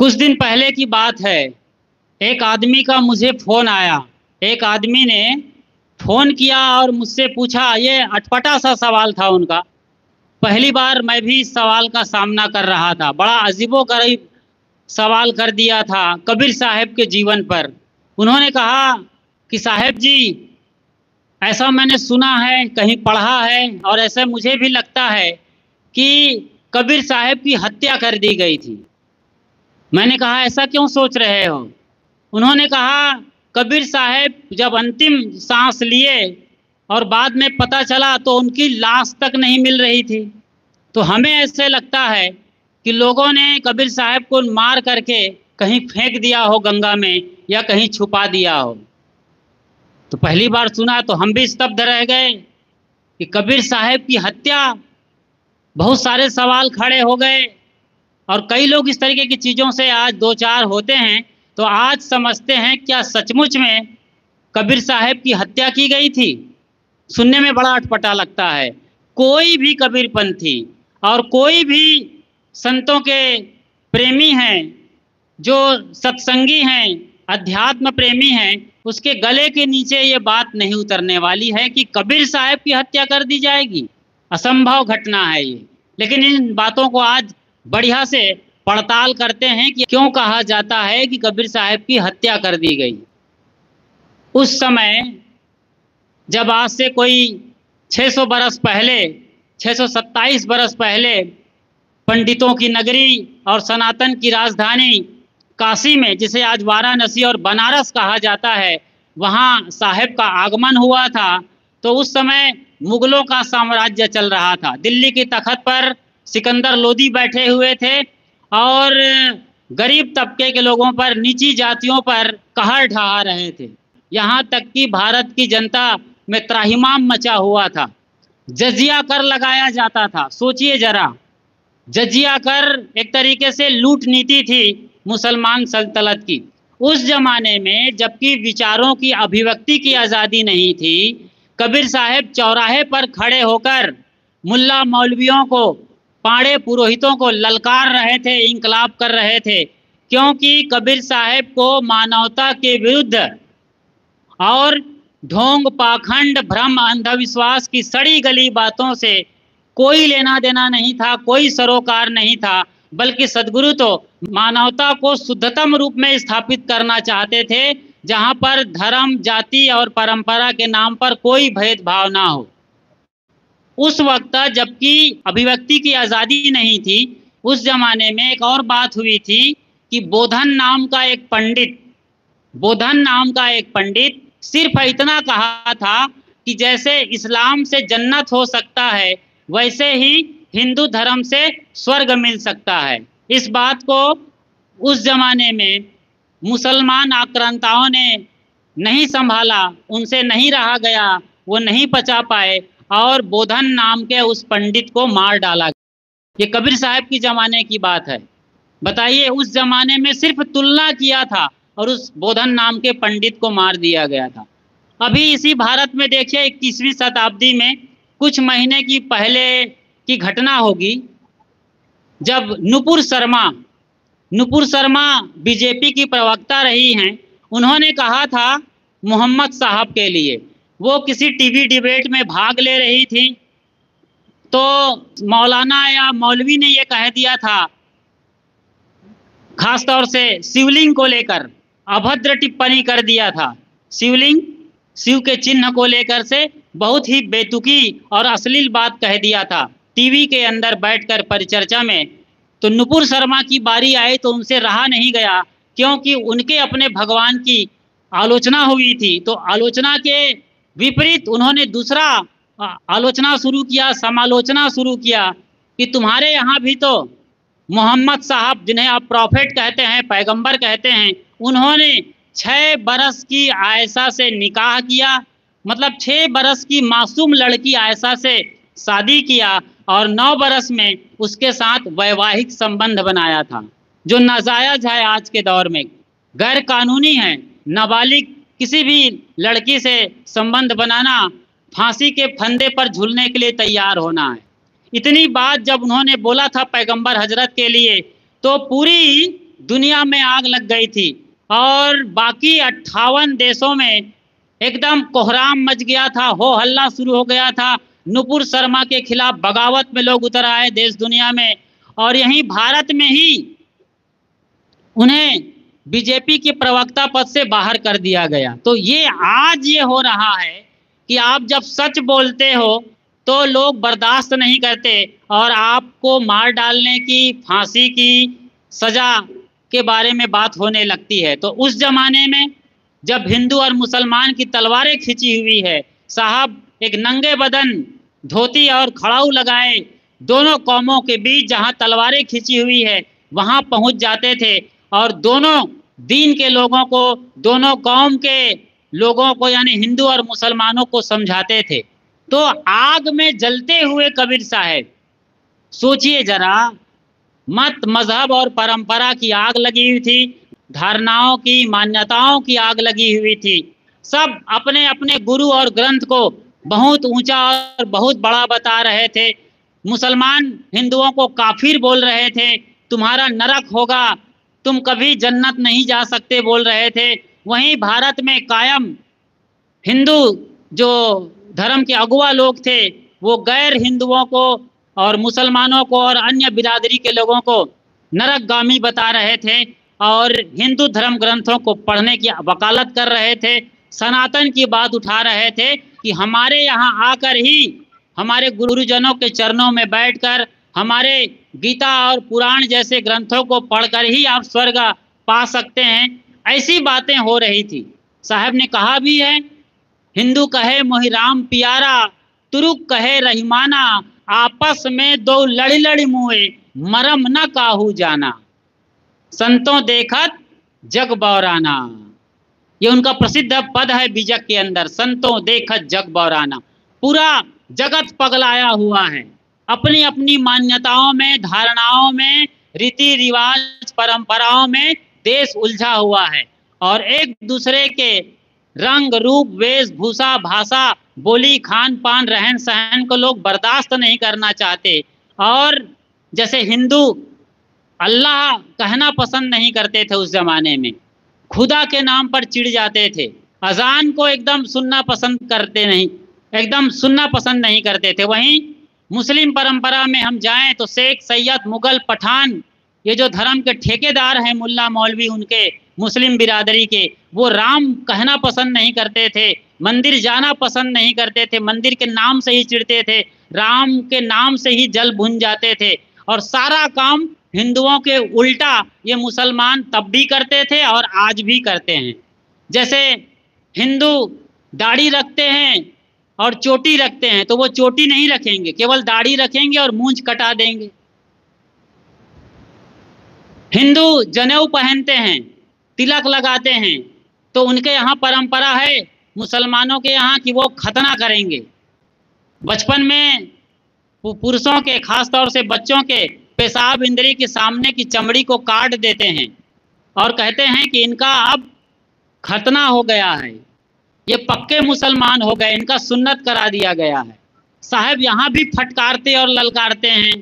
कुछ दिन पहले की बात है, एक आदमी का मुझे फ़ोन आया। एक आदमी ने फ़ोन किया और मुझसे पूछा, ये अटपटा सा सवाल था उनका। पहली बार मैं भी इस सवाल का सामना कर रहा था। बड़ा अजीबो-गरीब सवाल कर दिया था कबीर साहब के जीवन पर। उन्होंने कहा कि साहब जी, ऐसा मैंने सुना है, कहीं पढ़ा है और ऐसा मुझे भी लगता है कि कबीर साहब की हत्या कर दी गई थी। मैंने कहा, ऐसा क्यों सोच रहे हो? उन्होंने कहा, कबीर साहब जब अंतिम सांस लिए और बाद में पता चला तो उनकी लाश तक नहीं मिल रही थी। तो हमें ऐसे लगता है कि लोगों ने कबीर साहब को मार करके कहीं फेंक दिया हो गंगा में या कहीं छुपा दिया हो। तो पहली बार सुना तो हम भी स्तब्ध रह गए कि कबीर साहब की हत्या। बहुत सारे सवाल खड़े हो गए और कई लोग इस तरीके की चीज़ों से आज दो चार होते हैं। तो आज समझते हैं, क्या सचमुच में कबीर साहब की हत्या की गई थी? सुनने में बड़ा अटपटा लगता है। कोई भी कबीरपंथी और कोई भी संतों के प्रेमी हैं, जो सत्संगी हैं, अध्यात्म प्रेमी हैं, उसके गले के नीचे ये बात नहीं उतरने वाली है कि कबीर साहब की हत्या कर दी जाएगी। असंभव घटना है ये। लेकिन इन बातों को आज बढ़िया से पड़ताल करते हैं कि क्यों कहा जाता है कि कबीर साहब की हत्या कर दी गई। उस समय जब आज से कोई 600 बरस पहले, 627 बरस पहले पंडितों की नगरी और सनातन की राजधानी काशी में, जिसे आज वाराणसी और बनारस कहा जाता है, वहाँ साहब का आगमन हुआ था। तो उस समय मुगलों का साम्राज्य चल रहा था। दिल्ली की तख्त पर सिकंदर लोदी बैठे हुए थे और गरीब तबके के लोगों पर, निची जातियों पर कहर ढहा रहे थे। यहाँ तक कि भारत की जनता में त्राहिमाम मचा हुआ था। जजिया कर लगाया जाता था। सोचिए जरा, जजिया कर एक तरीके से लूट नीति थी मुसलमान सल्तनत की। उस जमाने में जबकि विचारों की अभिव्यक्ति की आज़ादी नहीं थी, कबीर साहब चौराहे पर खड़े होकर मुल्ला मौलवियों को, पाड़े पुरोहितों को ललकार रहे थे, इंकलाब कर रहे थे। क्योंकि कबीर साहब को मानवता के विरुद्ध और ढोंग, पाखंड, भ्रम, अंधविश्वास की सड़ी गली बातों से कोई लेना देना नहीं था, कोई सरोकार नहीं था। बल्कि सद्गुरु तो मानवता को शुद्धतम रूप में स्थापित करना चाहते थे, जहाँ पर धर्म, जाति और परंपरा के नाम पर कोई भेदभाव ना हो। उस वक्त जबकि अभिव्यक्ति की आज़ादी नहीं थी, उस जमाने में एक और बात हुई थी कि बोधन नाम का एक पंडित सिर्फ इतना कहा था कि जैसे इस्लाम से जन्नत हो सकता है, वैसे ही हिंदू धर्म से स्वर्ग मिल सकता है। इस बात को उस जमाने में मुसलमान आक्रांताओं ने नहीं संभाला, उनसे नहीं रहा गया, वो नहीं पचा पाए और बोधन नाम के उस पंडित को मार डाला। ये कबीर साहब की ज़माने की बात है। बताइए, उस ज़माने में सिर्फ तुलना किया था और उस बोधन नाम के पंडित को मार दिया गया था। अभी इसी भारत में देखिए, 21वीं शताब्दी में कुछ महीने की पहले की घटना होगी, जब नुपुर शर्मा बीजेपी की प्रवक्ता रही हैं। उन्होंने कहा था मोहम्मद साहब के लिए, वो किसी टीवी डिबेट में भाग ले रही थी, तो मौलाना या मौलवी ने ये कह दिया था, खास तौर से शिवलिंग को लेकर अभद्र टिप्पणी कर दिया था। शिवलिंग, शिव के चिन्ह को लेकर से बहुत ही बेतुकी और अश्लील बात कह दिया था टीवी के अंदर बैठकर परिचर्चा में। तो नुपुर शर्मा की बारी आई तो उनसे रहा नहीं गया, क्योंकि उनके अपने भगवान की आलोचना हुई थी। तो आलोचना के विपरीत उन्होंने दूसरा आलोचना शुरू किया, समालोचना शुरू किया कि तुम्हारे यहाँ भी तो मोहम्मद साहब, जिन्हें आप प्रॉफेट कहते हैं, पैगंबर कहते हैं, उन्होंने 6 बरस की आयशा से निकाह किया, मतलब 6 बरस की मासूम लड़की आयशा से शादी किया और 9 बरस में उसके साथ वैवाहिक संबंध बनाया था, जो नाजायज़ है। आज के दौर में गैर कानूनी है। नाबालिग किसी भी लड़की से संबंध बनाना, फांसी के फंदे पर झूलने के लिए तैयार होना है। इतनी बात जब उन्होंने बोला था पैगंबर हजरत के लिए, तो पूरी दुनिया में आग लग गई थी और बाकी 58 देशों में एकदम कोहराम मच गया था, हो हल्ला शुरू हो गया था। नुपुर शर्मा के खिलाफ बगावत में लोग उतर आए देश दुनिया में, और यहीं भारत में ही उन्हें बीजेपी के प्रवक्ता पद से बाहर कर दिया गया। तो ये आज ये हो रहा है कि आप जब सच बोलते हो तो लोग बर्दाश्त नहीं करते और आपको मार डालने की, फांसी की सजा के बारे में बात होने लगती है। तो उस जमाने में जब हिंदू और मुसलमान की तलवारें खिंची हुई है, साहब एक नंगे बदन धोती और खड़ाऊ लगाए दोनों कौमों के बीच जहां तलवारें खिंची हुई है वहां पहुंच जाते थे और दोनों दीन के लोगों को, दोनों कौम के लोगों को यानी हिंदू और मुसलमानों को समझाते थे। तो आग में जलते हुए कबीर साहब, सोचिए जरा, मत, मजहब और परंपरा की आग लगी हुई थी, धारणाओं की, मान्यताओं की आग लगी हुई थी। सब अपने अपने गुरु और ग्रंथ को बहुत ऊंचा और बहुत बड़ा बता रहे थे। मुसलमान हिंदुओं को काफिर बोल रहे थे, तुम्हारा नरक होगा, तुम कभी जन्नत नहीं जा सकते बोल रहे थे। वहीं भारत में कायम हिंदू जो धर्म के अगुवा लोग थे वो गैर हिंदुओं को और मुसलमानों को और अन्य बिरादरी के लोगों को नरकगामी बता रहे थे और हिंदू धर्म ग्रंथों को पढ़ने की वकालत कर रहे थे। सनातन की बात उठा रहे थे कि हमारे यहाँ आकर ही हमारे गुरुजनों के चरणों में बैठकर हमारे गीता और पुराण जैसे ग्रंथों को पढ़कर ही आप स्वर्ग पा सकते हैं। ऐसी बातें हो रही थी। साहब ने कहा भी है, हिंदू कहे मोहि राम प्यारा, तुरुक कहे रहीमाना, आपस में दो लड़ी लड़ी मुए, मरम न काहू जाना, संतों देखत जग बौराना। ये उनका प्रसिद्ध पद है बीजक के अंदर, संतों देखत जग बौराना। पूरा जगत पगलाया हुआ है, अपनी अपनी मान्यताओं में, धारणाओं में, रीति रिवाज, परंपराओं में देश उलझा हुआ है और एक दूसरे के रंग, रूप, वेशभूषा, भाषा, बोली, खान पान, रहन सहन को लोग बर्दाश्त नहीं करना चाहते। और जैसे हिंदू अल्लाह कहना पसंद नहीं करते थे उस जमाने में, खुदा के नाम पर चिढ़ जाते थे, अजान को एकदम सुनना पसंद करते नहीं, एकदम सुनना पसंद नहीं करते थे। वहीं मुस्लिम परंपरा में हम जाएं तो शेख, सैयद, मुगल, पठान, ये जो धर्म के ठेकेदार हैं, मुल्ला मौलवी उनके मुस्लिम बिरादरी के, वो राम कहना पसंद नहीं करते थे, मंदिर जाना पसंद नहीं करते थे, मंदिर के नाम से ही चिढ़ते थे, राम के नाम से ही जल भुन जाते थे और सारा काम हिंदुओं के उल्टा ये मुसलमान तब भी करते थे और आज भी करते हैं। जैसे हिंदू दाढ़ी रखते हैं और चोटी रखते हैं तो वो चोटी नहीं रखेंगे, केवल दाढ़ी रखेंगे और मूंछ कटा देंगे। हिंदू जनेऊ पहनते हैं, तिलक लगाते हैं, तो उनके यहाँ परंपरा है मुसलमानों के यहाँ कि वो खतना करेंगे। बचपन में पुरुषों के, खास तौर से बच्चों के पेशाब इंद्री के सामने की चमड़ी को काट देते हैं और कहते हैं कि इनका अब खतना हो गया है, ये पक्के मुसलमान हो गए, इनका सुन्नत करा दिया गया है। साहब यहाँ भी फटकारते और ललकारते हैं,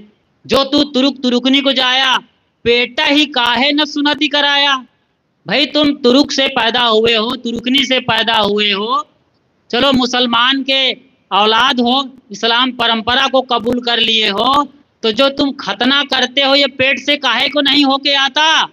जो तू तुरुक तुरुकनी को जाया, पेटा ही काहे न सुन्नति कराया। भाई तुम तुरुक से पैदा हुए हो, तुरुकनी से पैदा हुए हो, चलो मुसलमान के औलाद हो, इस्लाम परंपरा को कबूल कर लिए हो, तो जो तुम खतना करते हो ये पेट से काहे को नहीं होके आता।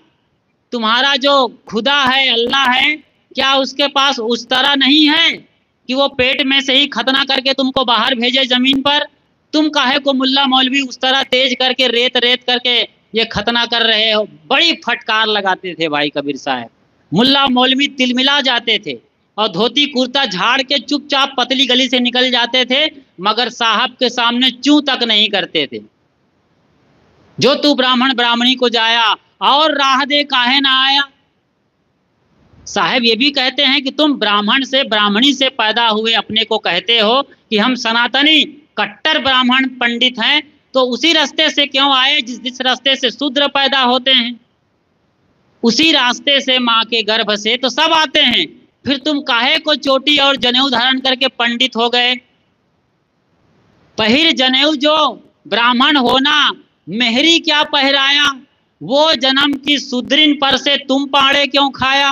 तुम्हारा जो खुदा है, अल्लाह है, क्या उसके पास उस तरह नहीं है कि वो पेट में से ही खतना करके तुमको बाहर भेजे जमीन पर। तुम काहे को मुल्ला मौलवी उस तरह तेज करके रेत रेत करके ये खतना कर रहे हो। बड़ी फटकार लगाते थे भाई कबीर साहब। मुल्ला मौलवी तिलमिला जाते थे और धोती कुर्ता झाड़ के चुपचाप पतली गली से निकल जाते थे, मगर साहब के सामने चूं तक नहीं करते थे। जो तू ब्राह्मण ब्राह्मणी को जाया और राह दे काहे ना आया। साहब ये भी कहते हैं कि तुम ब्राह्मण से, ब्राह्मणी से पैदा हुए अपने को कहते हो कि हम सनातनी कट्टर ब्राह्मण पंडित हैं, तो उसी रास्ते से क्यों आए जिस रास्ते से शूद्र पैदा होते हैं, उसी रास्ते से माँ के गर्भ से तो सब आते हैं। फिर तुम काहे को चोटी और जनेऊ धारण करके पंडित हो गए। पहिर जनेऊ जो ब्राह्मण होना, मेहरी क्या पहराया, वो जन्म की सुदृढ़ पर से तुम पाड़े क्यों खाया।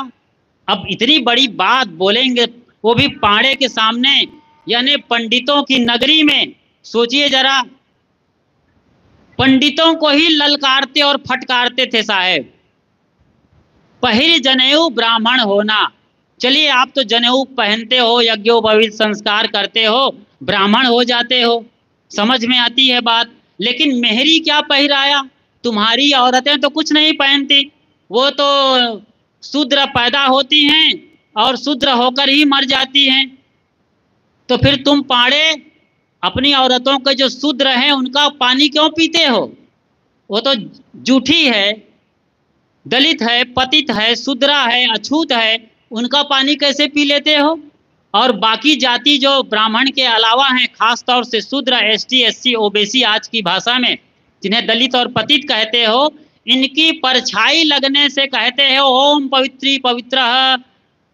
अब इतनी बड़ी बात बोलेंगे, वो भी पाड़े के सामने, यानी पंडितों की नगरी में। सोचिए जरा, पंडितों को ही ललकारते और फटकारते थे साहब। पहिर जनेऊ ब्राह्मण होना, चलिए आप तो जनेऊ पहनते हो, यज्ञोपवीत संस्कार करते हो, ब्राह्मण हो जाते हो, समझ में आती है बात। लेकिन मेहरी क्या पहिराया। तुम्हारी औरतें तो कुछ नहीं पहनती, वो तो शूद्र पैदा होती हैं और शूद्र होकर ही मर जाती हैं। तो फिर तुम पाड़े अपनी औरतों के जो शूद्र हैं उनका पानी क्यों पीते हो। वो तो जूठी है, दलित है, पतित है, शूद्रा है, अछूत है, उनका पानी कैसे पी लेते हो। और बाकी जाति जो ब्राह्मण के अलावा हैं, खास तौर से शूद्र, एसटी, एससी, ओबीसी आज की भाषा में जिन्हें दलित और पतित कहते हो, इनकी परछाई लगने से कहते हो ओम पवित्री पवित्र।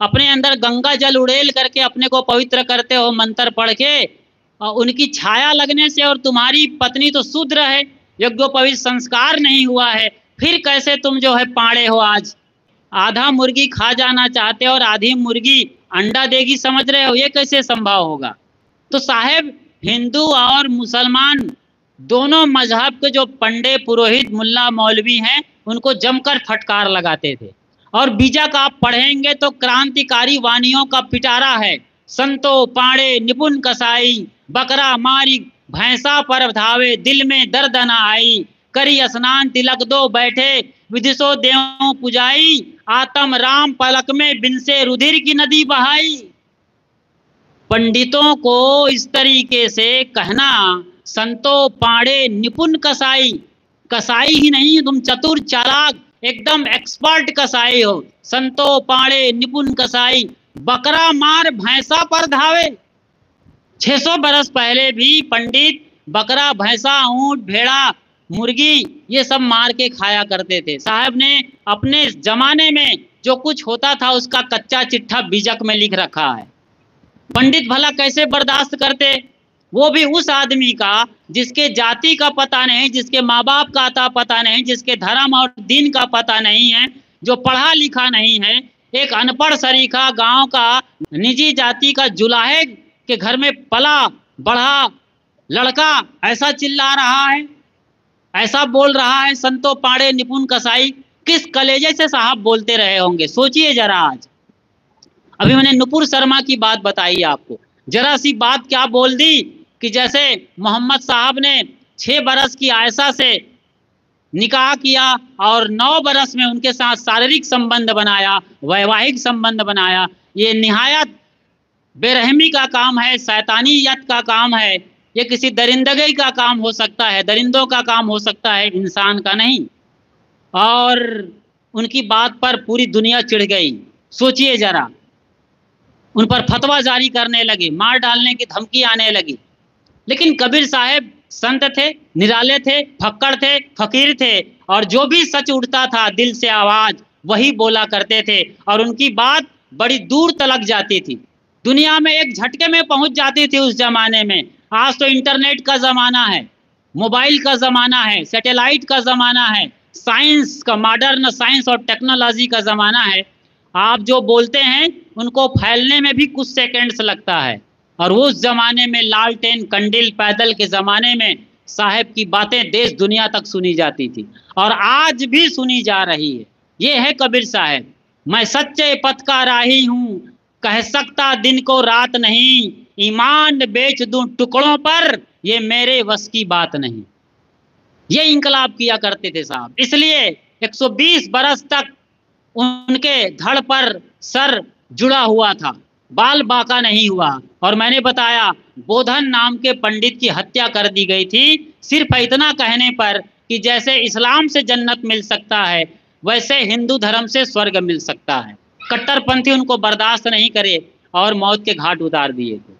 अपने अंदर गंगा जल उड़ेल करके अपने को पवित्र करते हो मंत्र पढ़ के, और उनकी छाया लगने से, और तुम्हारी पत्नी तो शूद्र है, यज्ञोपवीत संस्कार नहीं हुआ है, फिर कैसे तुम जो है पाड़े हो। आज आधा मुर्गी खा जाना चाहते हो और आधी मुर्गी अंडा देगी, समझ रहे हो, ये कैसे संभव होगा। तो साहेब, हिंदू और मुसलमान दोनों मजहब के जो पंडे, पुरोहित, मुल्ला, मौलवी हैं, उनको जमकर फटकार लगाते थे। और बीजा का आप पढ़ेंगे तो क्रांतिकारी वाणियों का पिटारा है। संतो पाड़े निपुण कसाई, बकरा मारी भैंसा पर धावे, दिल में दर्द न आई, करी स्नान तिलक दो बैठे, विदिशो देव पुजाई, आत्म राम पलक में बिन से रुधिर की नदी बहाई। पंडितों को इस तरीके से कहना, संतो पाड़े निपुण कसाई, कसाई ही नहीं, तुम चतुर चालाक एकदम एक्सपर्ट कसाई हो। संतो पाड़े निपुण कसाई, बकरा मार भैंसा पर धावे। 600 बरस पहले भी पंडित बकरा, भैंसा, ऊंट, भेड़ा, मुर्गी ये सब मार के खाया करते थे। साहब ने अपने जमाने में जो कुछ होता था उसका कच्चा चिट्ठा बीजक में लिख रखा है। पंडित भला कैसे बर्दाश्त करते, वो भी उस आदमी का जिसके जाति का पता नहीं, जिसके माँ बाप का आता पता नहीं, जिसके धर्म और दीन का पता नहीं है, जो पढ़ा लिखा नहीं है, एक अनपढ़ सरीखा गांव का निजी जाति का जुलाहे के घर में पला बढ़ा लड़का ऐसा चिल्ला रहा है, ऐसा बोल रहा है, संतो पाड़े निपुण कसाई। किस कलेजे से साहब बोलते रहे होंगे, सोचिए जरा। आज अभी मैंने नुपुर शर्मा की बात बताई आपको, जरा सी बात क्या बोल दी कि जैसे मोहम्मद साहब ने 6 बरस की आयशा से निकाह किया और 9 बरस में उनके साथ शारीरिक संबंध बनाया, वैवाहिक संबंध बनाया। ये निहायत बेरहमी का काम है, शैतानियत का काम है, ये किसी दरिंदगी का काम हो सकता है, दरिंदों का काम हो सकता है, इंसान का नहीं। और उनकी बात पर पूरी दुनिया चिढ़ गई। सोचिए जरा, उन पर फतवा जारी करने लगे, मार डालने की धमकी आने लगी। लेकिन कबीर साहब संत थे, निराले थे, फक्कड़ थे, फकीर थे, और जो भी सच उठता था दिल से आवाज वही बोला करते थे, और उनकी बात बड़ी दूर तलक जाती थी, दुनिया में एक झटके में पहुंच जाती थी उस जमाने में। आज तो इंटरनेट का ज़माना है, मोबाइल का ज़माना है, सैटेलाइट का ज़माना है, साइंस का, मॉडर्न साइंस और टेक्नोलॉजी का ज़माना है। आप जो बोलते हैं उनको फैलने में भी कुछ सेकंड्स लगता है। और उस ज़माने में लालटेन कंडील पैदल के ज़माने में साहब की बातें देश दुनिया तक सुनी जाती थी, और आज भी सुनी जा रही है। ये है कबीर साहब, मैं सच्चे पथ का राही हूँ, कह सकता दिन को रात नहीं, ईमान बेच दूं टुकड़ों पर, ये मेरे वश की बात नहीं। ये इंकलाब किया करते थे साहब, इसलिए 120 बरस तक उनके धड़ पर सर जुड़ा हुआ था, बाल बांका नहीं हुआ। और मैंने बताया बोधन नाम के पंडित की हत्या कर दी गई थी, सिर्फ इतना कहने पर कि जैसे इस्लाम से जन्नत मिल सकता है वैसे हिंदू धर्म से स्वर्ग मिल सकता है। कट्टरपंथी उनको बर्दाश्त नहीं करे और मौत के घाट उतार दिए थे।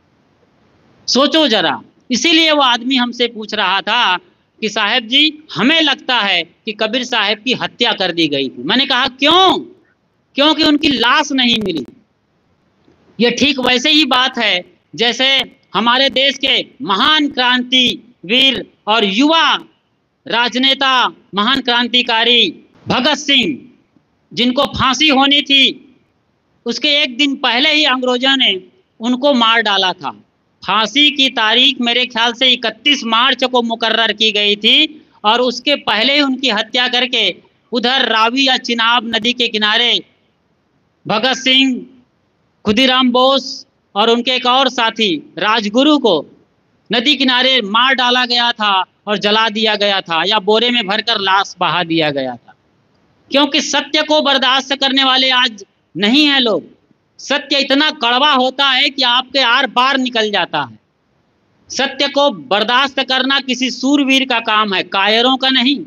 सोचो जरा, इसीलिए वो आदमी हमसे पूछ रहा था कि साहब जी हमें लगता है कि कबीर साहब की हत्या कर दी गई थी। मैंने कहा क्यों? क्योंकि उनकी लाश नहीं मिली। ये ठीक वैसे ही बात है जैसे हमारे देश के महान क्रांतिवीर और युवा राजनेता, महान क्रांतिकारी भगत सिंह जिनको फांसी होनी थी, उसके एक दिन पहले ही अंग्रेजों ने उनको मार डाला था। फांसी की तारीख मेरे ख्याल से 31 मार्च को मुकर्रर की गई थी और उसके पहले ही उनकी हत्या करके उधर रावी या चिनाब नदी के किनारे भगत सिंह, खुदीराम बोस और उनके एक और साथी राजगुरु को नदी किनारे मार डाला गया था और जला दिया गया था या बोरे में भरकर लाश बहा दिया गया था। क्योंकि सत्य को बर्दाश्त करने वाले आज नहीं है लोग। सत्य इतना कड़वा होता है कि आपके आर पार निकल जाता है। सत्य को बर्दाश्त करना किसी सूरवीर का काम है, कायरों का नहीं।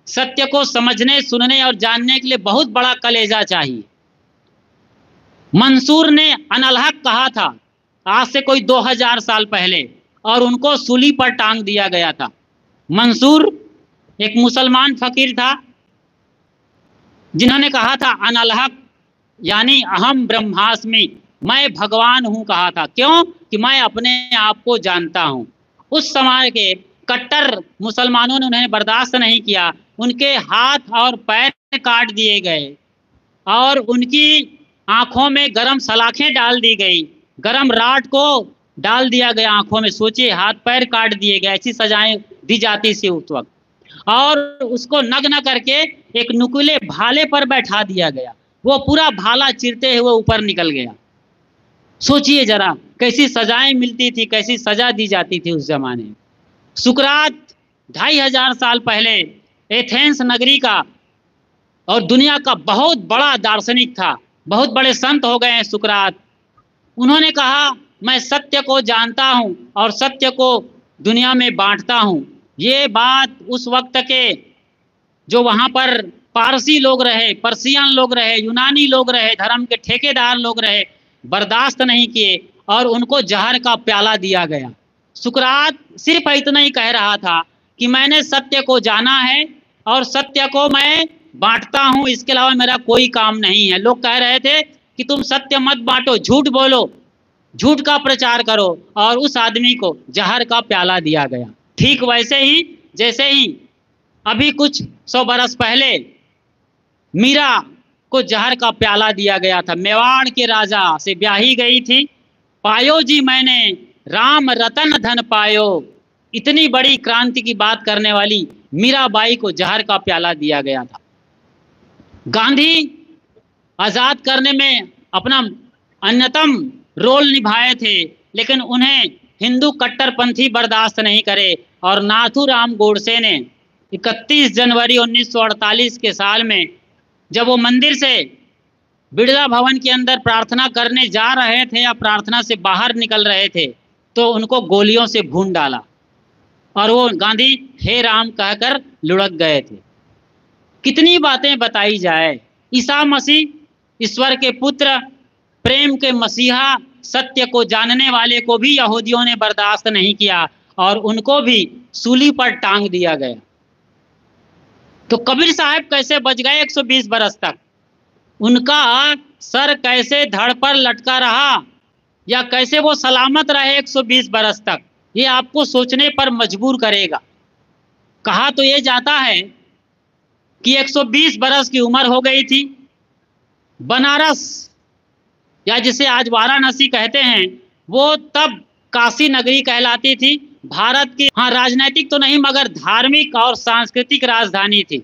सत्य को समझने, सुनने और जानने के लिए बहुत बड़ा कलेजा चाहिए। मंसूर ने अनलहक कहा था आज से कोई 2000 साल पहले और उनको सूली पर टांग दिया गया था। मंसूर एक मुसलमान फकीर था जिन्होंने कहा था अनलहक यानी अहम ब्रह्मास्मि, मैं भगवान हूं कहा था। क्यों? कि मैं अपने आप को जानता हूं। उस समय के कट्टर मुसलमानों ने उन्हें बर्दाश्त नहीं किया। उनके हाथ और पैर काट दिए गए और उनकी आंखों में गरम सलाखें डाल दी गई, गरम राड को डाल दिया गया आंखों में। सोचिए, हाथ पैर काट दिए गए, ऐसी सजाएं दी जाती थी उस वक्त। और उसको नग्न करके एक नुकीले भाले पर बैठा दिया गया। वो पूरा भाला चिरते हुए ऊपर निकल गया। सोचिए जरा कैसी सजाएं मिलती थी, कैसी सजा दी जाती थी उस जमाने में। सुकरात 2500 साल पहले एथेंस नगरी का और दुनिया का बहुत बड़ा दार्शनिक था, बहुत बड़े संत हो गए हैं सुकरात। उन्होंने कहा मैं सत्य को जानता हूं और सत्य को दुनिया में बांटता हूं। ये बात उस वक्त के जो वहां पर पारसी लोग रहे, पर्सियन लोग रहे, यूनानी लोग रहे, धर्म के ठेकेदार लोग रहे, बर्दाश्त नहीं किए और उनको जहर का प्याला दिया गया। सुकरात सिर्फ इतना ही कह रहा था कि मैंने सत्य को जाना है और सत्य को मैं बांटता हूं, इसके अलावा मेरा कोई काम नहीं है। लोग कह रहे थे कि तुम सत्य मत बांटो, झूठ बोलो, झूठ का प्रचार करो, और उस आदमी को जहर का प्याला दिया गया। ठीक वैसे ही जैसे ही अभी कुछ 100 बरस पहले मीरा को जहर का प्याला दिया गया था। मेवाड़ के राजा से ब्याही गई थी, पायो जी मैंने राम रतन धन पायो। इतनी बड़ी क्रांति की बात करने वाली मीराबाई को जहर का प्याला दिया गया था। गांधी आज़ाद करने में अपना अन्यतम रोल निभाए थे, लेकिन उन्हें हिंदू कट्टरपंथी बर्दाश्त नहीं करे और नाथूराम गोडसे ने 31 जनवरी 1948 के साल में जब वो मंदिर से बिरला भवन के अंदर प्रार्थना करने जा रहे थे या प्रार्थना से बाहर निकल रहे थे तो उनको गोलियों से भून डाला और वो गांधी हे राम कहकर लुढ़क गए थे। कितनी बातें बताई जाए। ईसा मसीह ईश्वर के पुत्र, प्रेम के मसीहा, सत्य को जानने वाले को भी यहूदियों ने बर्दाश्त नहीं किया और उनको भी सूली पर टांग दिया गया। तो कबीर साहब कैसे बच गए 120 बरस तक? उनका सर कैसे धड़ पर लटका रहा या कैसे वो सलामत रहे 120 बरस तक, ये आपको सोचने पर मजबूर करेगा। कहा तो ये जाता है कि 120 बरस की उम्र हो गई थी। बनारस या जिसे आज वाराणसी कहते हैं वो तब काशी नगरी कहलाती थी। भारत की, हाँ, राजनीतिक तो नहीं मगर धार्मिक और सांस्कृतिक राजधानी थी।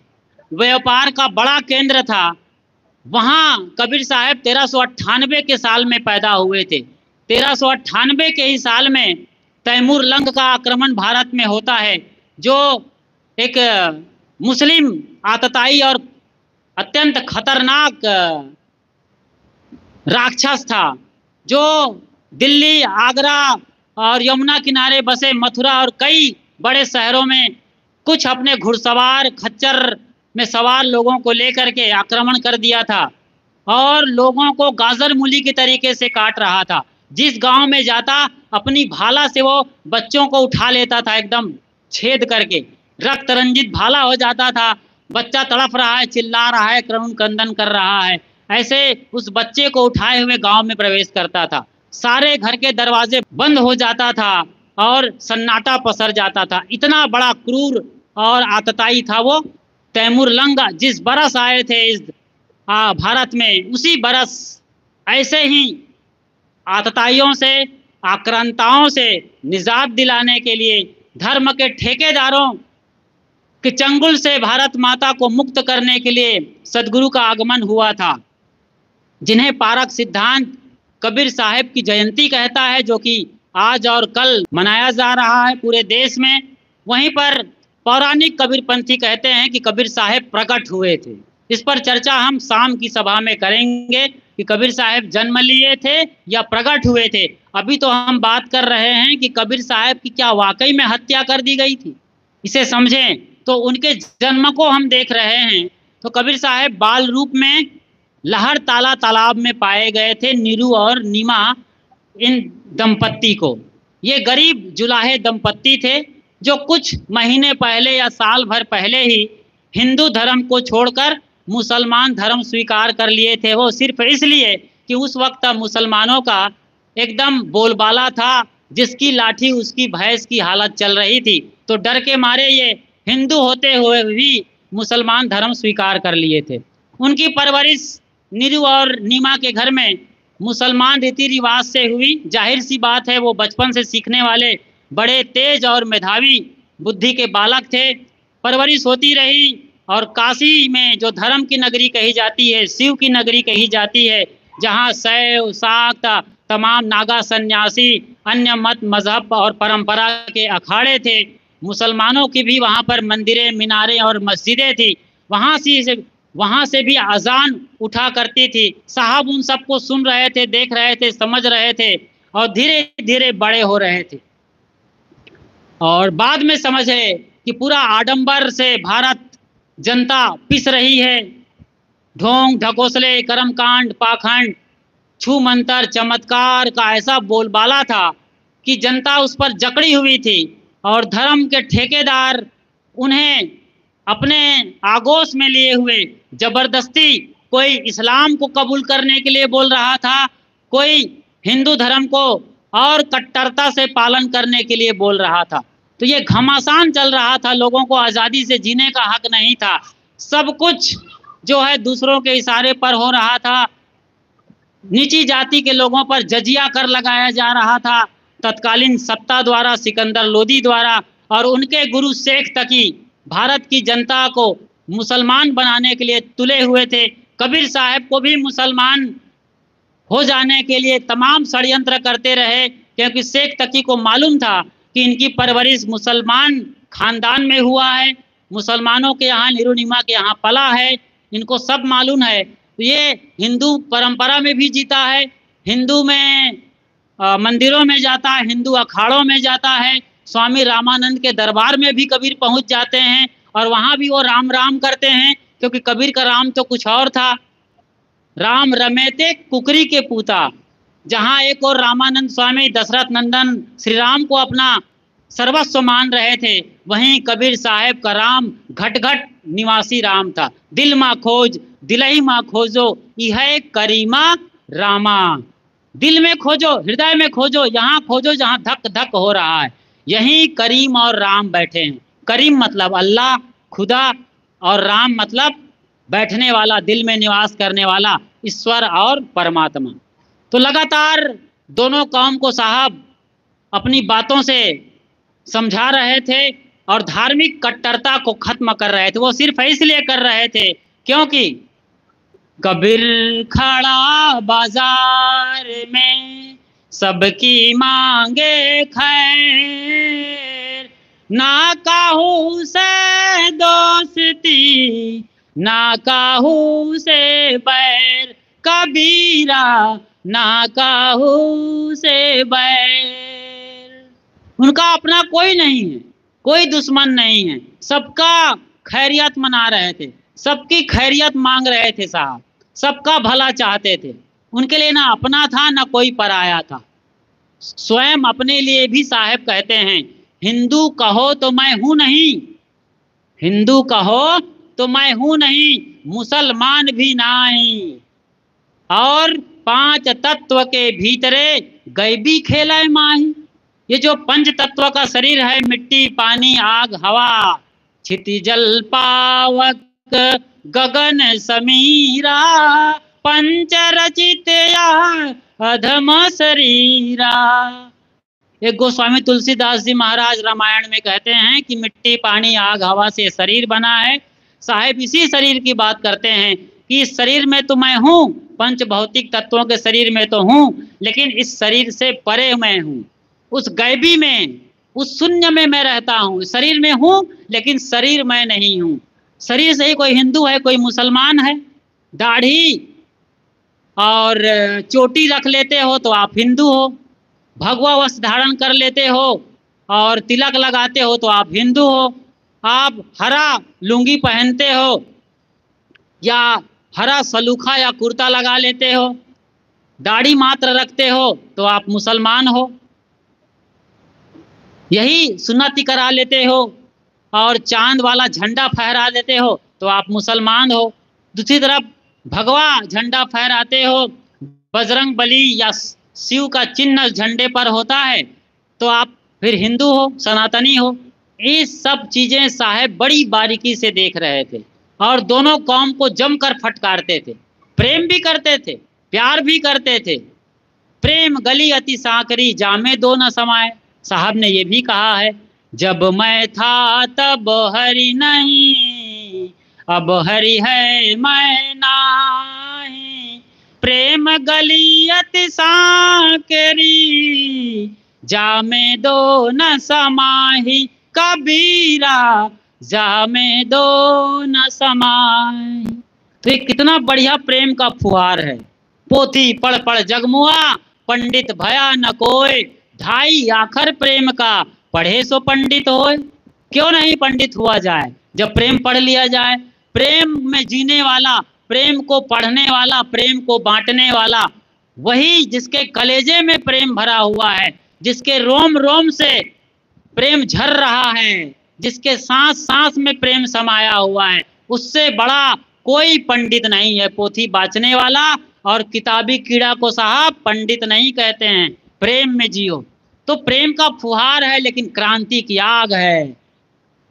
व्यापार का बड़ा केंद्र था। वहाँ कबीर साहब 1398 के साल में पैदा हुए थे। 1398 के ही साल में तैमूर लंग का आक्रमण भारत में होता है, जो एक मुस्लिम आतताई और अत्यंत खतरनाक राक्षस था, जो दिल्ली, आगरा और यमुना किनारे बसे मथुरा और कई बड़े शहरों में कुछ अपने घुड़सवार खच्चर में सवार लोगों को लेकर के आक्रमण कर दिया था और लोगों को गाजर मूली के तरीके से काट रहा था। जिस गांव में जाता अपनी भाला से वो बच्चों को उठा लेता था, एकदम छेद करके रक्त रंजित भाला हो जाता था। बच्चा तड़प रहा है, चिल्ला रहा है, क्रंदन क्रंदन कर रहा है, ऐसे उस बच्चे को उठाए हुए गांव में प्रवेश करता था। सारे घर के दरवाजे बंद हो जाता था और सन्नाटा पसर जाता था। इतना बड़ा क्रूर और आतताई था वो। तैमूरलंग जिस बरस आए थे इस भारत में, उसी बरस ऐसे ही आतताइयों से, आक्रांताओं से निजात दिलाने के लिए, धर्म के ठेकेदारों के चंगुल से भारत माता को मुक्त करने के लिए सदगुरु का आगमन हुआ था, जिन्हें पारक सिद्धांत कबीर साहब की जयंती कहता है, जो कि आज और कल मनाया जा रहा है पूरे देश में। वहीं पर पौराणिक कबीरपंथी कहते हैं कि कबीर साहब प्रकट हुए थे। इस पर चर्चा हम शाम की सभा में करेंगे कि कबीर साहब जन्म लिए थे या प्रकट हुए थे। अभी तो हम बात कर रहे हैं कि कबीर साहब की क्या वाकई में हत्या कर दी गई थी। इसे समझें तो उनके जन्म को हम देख रहे हैं। तो कबीर साहब बाल रूप में लहर ताला तालाब में पाए गए थे, नीरू और नीमा इन दंपत्ति को। ये गरीब जुलाहे दंपत्ति थे जो कुछ महीने पहले या साल भर पहले ही हिंदू धर्म को छोड़कर मुसलमान धर्म स्वीकार कर लिए थे। वो सिर्फ इसलिए कि उस वक्त मुसलमानों का एकदम बोलबाला था, जिसकी लाठी उसकी भैंस की हालत चल रही थी। तो डर के मारे ये हिंदू होते हुए भी मुसलमान धर्म स्वीकार कर लिए थे। उनकी परवरिश नीरू और नीमा के घर में मुसलमान रीति रिवाज से हुई। जाहिर सी बात है वो बचपन से सीखने वाले बड़े तेज और मेधावी बुद्धि के बालक थे। परवरिश होती रही और काशी में जो धर्म की नगरी कही जाती है, शिव की नगरी कही जाती है, जहाँ शैव शाक्त तमाम नागा सन्यासी, अन्य मत मजहब और परंपरा के अखाड़े थे। मुसलमानों की भी वहाँ पर मंदिरें, मीनारें और मस्जिदें थी। वहाँ से भी अजान उठा करती थी। साहब उन सबको सुन रहे थे, देख रहे थे, समझ रहे थे और धीरे धीरे बड़े हो रहे थे। और बाद में समझे कि पूरा आडंबर से भारत जनता पिस रही है। ढोंग ढकोसले, कर्मकांड, पाखंड, छू मंतर, चमत्कार का ऐसा बोलबाला था कि जनता उस पर जकड़ी हुई थी और धर्म के ठेकेदार उन्हें अपने आगोश में लिए हुए जबरदस्ती कोई इस्लाम को कबूल करने के लिए बोल रहा था, कोई हिंदू धर्म को और कट्टरता से पालन करने के लिए बोल रहा था। तो ये घमासान चल रहा था, लोगों को आज़ादी से जीने का हक नहीं था। सब कुछ जो है दूसरों के इशारे पर हो रहा था। नीची जाति के लोगों पर जजिया कर लगाया जा रहा था तत्कालीन सत्ता द्वारा, सिकंदर लोदी द्वारा, और उनके गुरु शेख तकी भारत की जनता को मुसलमान बनाने के लिए तुले हुए थे। कबीर साहब को भी मुसलमान हो जाने के लिए तमाम षड्यंत्र करते रहे, क्योंकि शेख तकी को मालूम था कि इनकी परवरिश मुसलमान खानदान में हुआ है, मुसलमानों के यहाँ, नीरू नीमा के यहाँ पला है, इनको सब मालूम है। तो ये हिंदू परंपरा में भी जीता है, हिंदू में मंदिरों में जाता है, हिंदू अखाड़ों में जाता है, स्वामी रामानंद के दरबार में भी कबीर पहुंच जाते हैं और वहाँ भी वो राम राम करते हैं, क्योंकि कबीर का राम तो कुछ और था। राम रमेते कुकरी के पूता, जहाँ एक और रामानंद स्वामी दशरथ नंदन श्री राम को अपना सर्वस्व मान रहे थे, वहीं कबीर साहब का राम घट घट निवासी राम था। दिल माँ खोज दिलही माँ खोजो, यह करीमा रामा। दिल में खोजो, हृदय में खोजो, यहाँ खोजो जहाँ धक धक हो रहा है, यहीं करीम और राम बैठे हैं। करीम मतलब अल्लाह, खुदा, और राम मतलब बैठने वाला, दिल में निवास करने वाला ईश्वर और परमात्मा। तो लगातार दोनों कौम को साहब अपनी बातों से समझा रहे थे और धार्मिक कट्टरता को खत्म कर रहे थे। वो सिर्फ इसलिए कर रहे थे क्योंकि कबीर खड़ा बाजार में सबकी मांगे खैर, ना काहू से दोस्ती ना काहू से बैर, कबीरा ना काहू से बैर। उनका अपना कोई नहीं है, कोई दुश्मन नहीं है, सबका खैरियत मना रहे थे, सबकी खैरियत मांग रहे थे साहब, सबका भला चाहते थे। उनके लिए ना अपना था ना कोई पराया था। स्वयं अपने लिए भी साहब कहते हैं, हिंदू कहो तो मैं हूं नहीं, हिंदू कहो तो मैं हूं नहीं, मुसलमान भी नहीं, और पांच तत्व के भीतरे गैबी खेले माही। ये जो पंच तत्व का शरीर है, मिट्टी, पानी, आग, हवा, क्षितिजल पावक गगन समीरा, पंचरचित अधम शरीरा। एक गोस्वामी तुलसीदास जी महाराज रामायण में कहते हैं कि मिट्टी पानी आग हवा से शरीर बना है। साहेब इसी शरीर की बात करते हैं कि इस शरीर में तो मैं हूँ, पंच भौतिक तत्वों के शरीर में तो हूँ, लेकिन इस शरीर से परे मैं हूँ, उस गैबी में, उस शून्य में मैं रहता हूँ। शरीर में हूँ लेकिन शरीर मैं नहीं हूँ। शरीर से ही कोई हिंदू है, कोई मुसलमान है। दाढ़ी और चोटी रख लेते हो तो आप हिंदू हो, भगवा वस्त्र धारण कर लेते हो और तिलक लगाते हो तो आप हिंदू हो। आप हरा लुंगी पहनते हो या हरा सलूखा या कुर्ता लगा लेते हो, दाढ़ी मात्र रखते हो तो आप मुसलमान हो। यही सुन्नति करा लेते हो और चांद वाला झंडा फहरा देते हो तो आप मुसलमान हो। दूसरी तरफ भगवा झंडा फहराते हो, बजरंग बली या शिव का चिन्ह झंडे पर होता है तो आप फिर हिंदू हो, सनातनी हो। ये सब चीजें साहब बड़ी बारीकी से देख रहे थे और दोनों कौम को जमकर फटकारते थे। प्रेम भी करते थे, प्यार भी करते थे। प्रेम गली अति सांकरी, जामे दो न समाए। साहब ने ये भी कहा है, जब मैं था तब हरि नहीं, अब हरि है मैं नाही। प्रेम गली अति सांकरी, जामे दो न समाही। कबीरा जामे दो न समाही। तो ये कितना बढ़िया प्रेम का फुहार है। पोथी पढ़ पढ़ जगमुआ, पंडित भया न कोय। ढाई आखर प्रेम का, पढ़े सो पंडित होए। क्यों नहीं पंडित हुआ जाए जब प्रेम पढ़ लिया जाए। प्रेम में जीने वाला, प्रेम को पढ़ने वाला, प्रेम को बांटने वाला, वही जिसके कलेजे में प्रेम भरा हुआ है, जिसके रोम रोम से प्रेम झर रहा है, जिसके सांस सांस में प्रेम समाया हुआ है, उससे बड़ा कोई पंडित नहीं है। पोथी बाँचने वाला और किताबी कीड़ा को साहब पंडित नहीं कहते हैं। प्रेम में जियो। तो प्रेम का फुहार है लेकिन क्रांति की आग है।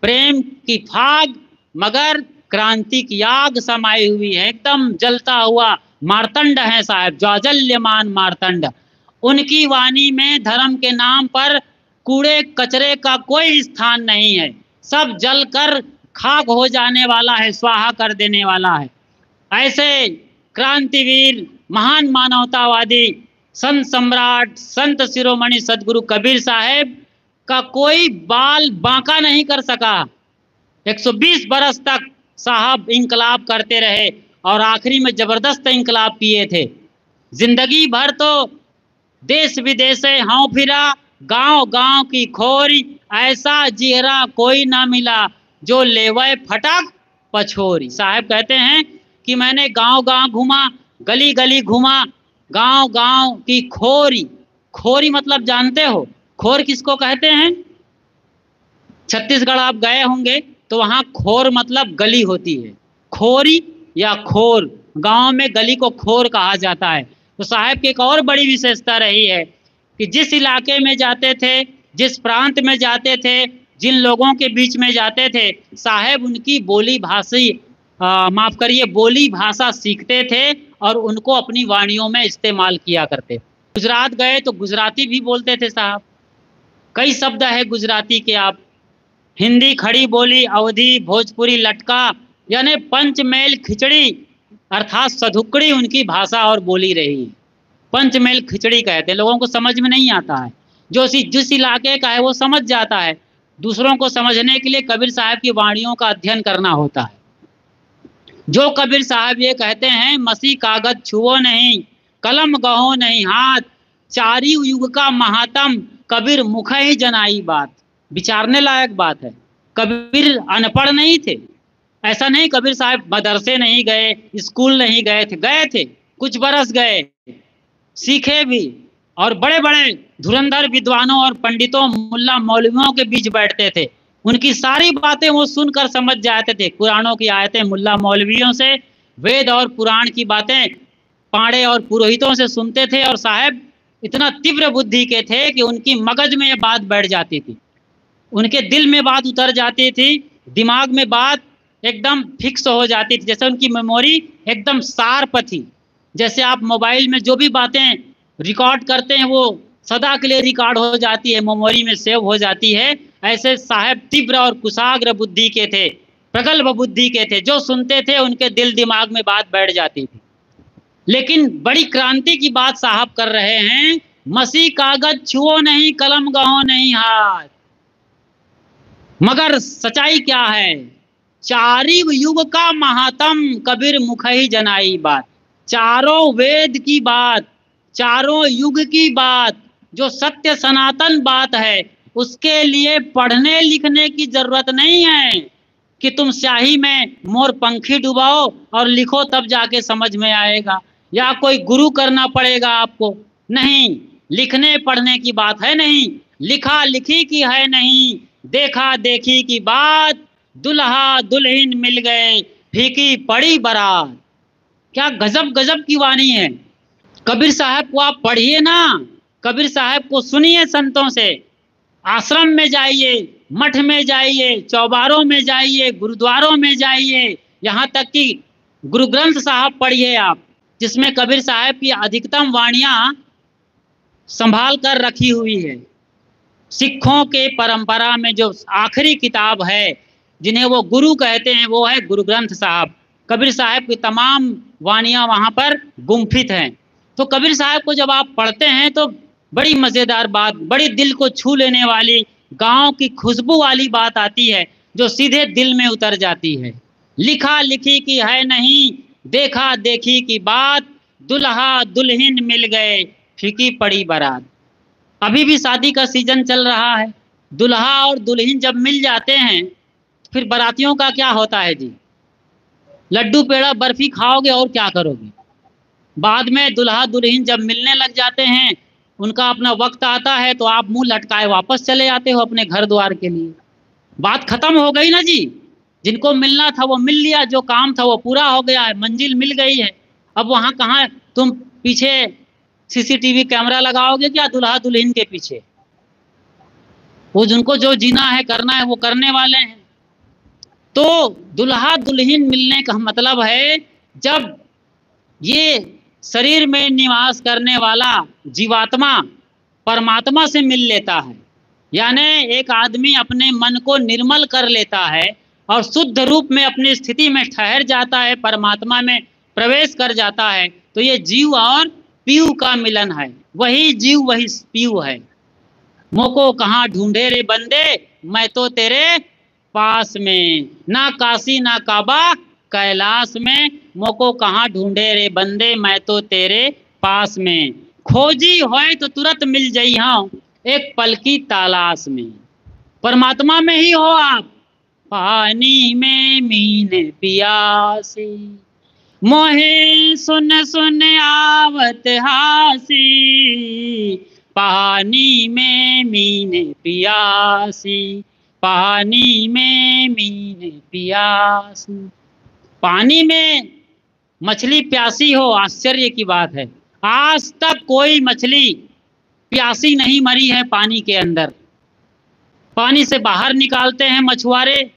प्रेम की फाग मगर क्रांति की आग समाई हुई है, एकदम जलता हुआ मार्तंड है साहब, ज्वाजल्यमान मार्तंड। उनकी वाणी में धर्म के नाम पर कूड़े कचरे का कोई स्थान नहीं है। सब जलकर खाक हो जाने वाला है, स्वाहा कर देने वाला है। ऐसे क्रांतिवीर, महान मानवतावादी, संत सम्राट, संत शिरोमणि सदगुरु कबीर साहेब का कोई बाल बांका नहीं कर सका। 120 बरस तक साहब इंकलाब करते रहे और आखिरी में जबरदस्त इंकलाब किए थे। जिंदगी भर तो देश विदेश से हाँ फिरा, गांव गांव की खोरी। ऐसा चेहरा कोई ना मिला जो लेवे फटक पछोरी। साहब कहते हैं कि मैंने गांव गांव घूमा, गली गली घूमा, गांव गांव की खोरी। खोरी मतलब जानते हो खोर किसको कहते हैं? छत्तीसगढ़ आप गए होंगे तो वहाँ खोर मतलब गली होती है। खोरी या खोर, गांव में गली को खोर कहा जाता है। तो साहब की एक और बड़ी विशेषता रही है कि जिस इलाके में जाते थे, जिस प्रांत में जाते थे, जिन लोगों के बीच में जाते थे, साहब उनकी बोली भाषा सीखते थे और उनको अपनी वाणियों में इस्तेमाल किया करते। गुजरात गए तो गुजराती भी बोलते थे साहब। कई शब्द है गुजराती के। आप हिंदी खड़ी बोली, अवधी, भोजपुरी लटका, यानी पंचमेल खिचड़ी अर्थात सधुकड़ी उनकी भाषा और बोली रही। पंचमेल खिचड़ी कहते हैं। लोगों को समझ में नहीं आता है, जो जिस इलाके का है वो समझ जाता है। दूसरों को समझने के लिए कबीर साहब की वाणियों का अध्ययन करना होता है। जो कबीर साहब ये कहते हैं, मसी कागज छुओ नहीं, कलम गहो नहीं हाथ, चारी युग का महात्म कबीर मुख ही जनाई बात। विचारने लायक बात है। कबीर अनपढ़ नहीं थे। ऐसा नहीं कबीर साहब मदरसे नहीं गए, स्कूल नहीं गए थे, कुछ बरस गए, सीखे भी और बड़े बड़े धुरंधर विद्वानों और पंडितों, मुल्ला मौलवियों के बीच बैठते थे। उनकी सारी बातें वो सुनकर समझ जाते थे। कुरानों की आयतें मुल्ला मौलवियों से, वेद और पुराण की बातें पाड़े और पुरोहितों से सुनते थे। और साहब इतना तीव्र बुद्धि के थे कि उनकी मगज में ये बात बैठ जाती थी, उनके दिल में बात उतर जाती थी। दिमाग में बात एकदम फिक्स हो जाती थी, जैसे उनकी मेमोरी एकदम शार्प थी। जैसे आप मोबाइल में जो भी बातें रिकॉर्ड करते हैं वो सदा के लिए रिकॉर्ड हो जाती है, मेमोरी में सेव हो जाती है। ऐसे साहब तीव्र और कुशाग्र बुद्धि के थे, प्रगल्भ बुद्धि के थे, जो सुनते थे उनके दिल दिमाग में बात बैठ जाती थी। लेकिन बड़ी क्रांति की बात साहब कर रहे हैं, मसी कागज छुओ नहीं, कलम गहो नहीं हाथ। मगर सच्चाई क्या है, चारी युग का महात्म, कबीर मुख ही जनाई बात। चारों वेद की बात, चारों युग की बात, जो सत्य सनातन बात है, उसके लिए पढ़ने लिखने की जरूरत नहीं है कि तुम स्याही में मोर पंखी डुबाओ और लिखो तब जाके समझ में आएगा, या कोई गुरु करना पड़ेगा आपको। नहीं, लिखने पढ़ने की बात है नहीं, लिखा लिखी की है नहीं, देखा देखी की बात। दुल्हा दुल्हन मिल गए, फीकी पड़ी बारात। क्या गजब गजब की वाणी है। कबीर साहब को आप पढ़िए ना, कबीर साहब को सुनिए संतों से। आश्रम में जाइए, मठ में जाइए, चौबारों में जाइए, गुरुद्वारों में जाइए, यहाँ तक कि गुरु ग्रंथ साहब पढ़िए आप, जिसमें कबीर साहब की अधिकतम वाणियाँ संभाल कर रखी हुई है। सिखों के परंपरा में जो आखिरी किताब है जिन्हें वो गुरु कहते हैं, वो है गुरु ग्रंथ साहब। कबीर साहब की तमाम वाणियाँ वहाँ पर गुम्फित हैं। तो कबीर साहब को जब आप पढ़ते हैं तो बड़ी मज़ेदार बात, बड़ी दिल को छू लेने वाली, गाँव की खुशबू वाली बात आती है जो सीधे दिल में उतर जाती है। लिखा लिखी की है नहीं, देखा देखी की बात। दुल्हा दुल्हन मिल गए, फीकी पड़ी बारात। अभी भी शादी का सीजन चल रहा है। दुल्हा और दुल्हन जब मिल जाते हैं फिर बारातियों का क्या होता है जी, लड्डू पेड़ा बर्फी खाओगे और क्या करोगे। बाद में दुल्हा दुल्हन जब मिलने लग जाते हैं, उनका अपना वक्त आता है तो आप मुंह लटकाए वापस चले आते हो अपने घर द्वार के लिए। बात खत्म हो गई ना जी, जिनको मिलना था वो मिल लिया, जो काम था वो पूरा हो गया है, मंजिल मिल गई है। अब वहाँ कहाँ तुम पीछे सीसीटीवी कैमरा लगाओगे क्या दुल्हा दुल्हन के पीछे। वो जिनको जो जीना है करना है वो करने वाले हैं। तो दुल्हा दुल्हन मिलने का मतलब है जब ये शरीर में निवास करने वाला जीवात्मा परमात्मा से मिल लेता है, यानी एक आदमी अपने मन को निर्मल कर लेता है और शुद्ध रूप में अपनी स्थिति में ठहर जाता है, परमात्मा में प्रवेश कर जाता है, तो ये जीव और पीयू का मिलन है। वही जीव वही पीयू है। मोको कहाँ ढूंढे रे बंदे, मैं तो तेरे पास में। ना काशी ना काबा कैलाश में, मोको कहाँ ढूंढे रे बंदे, मैं तो तेरे पास में। खोजी होए तो तुरंत मिल जाई हाँ, एक पल की तलाश में। परमात्मा में ही हो आप। पानी में मीन पियासी, मोहे सुन सुन आवत हासी। पानी में मीन पियासी, पानी में मीन पियासी। पानी में मछली प्यासी हो, आश्चर्य की बात है, आज तक कोई मछली प्यासी नहीं मरी है पानी के अंदर। पानी से बाहर निकालते हैं मछुआरे,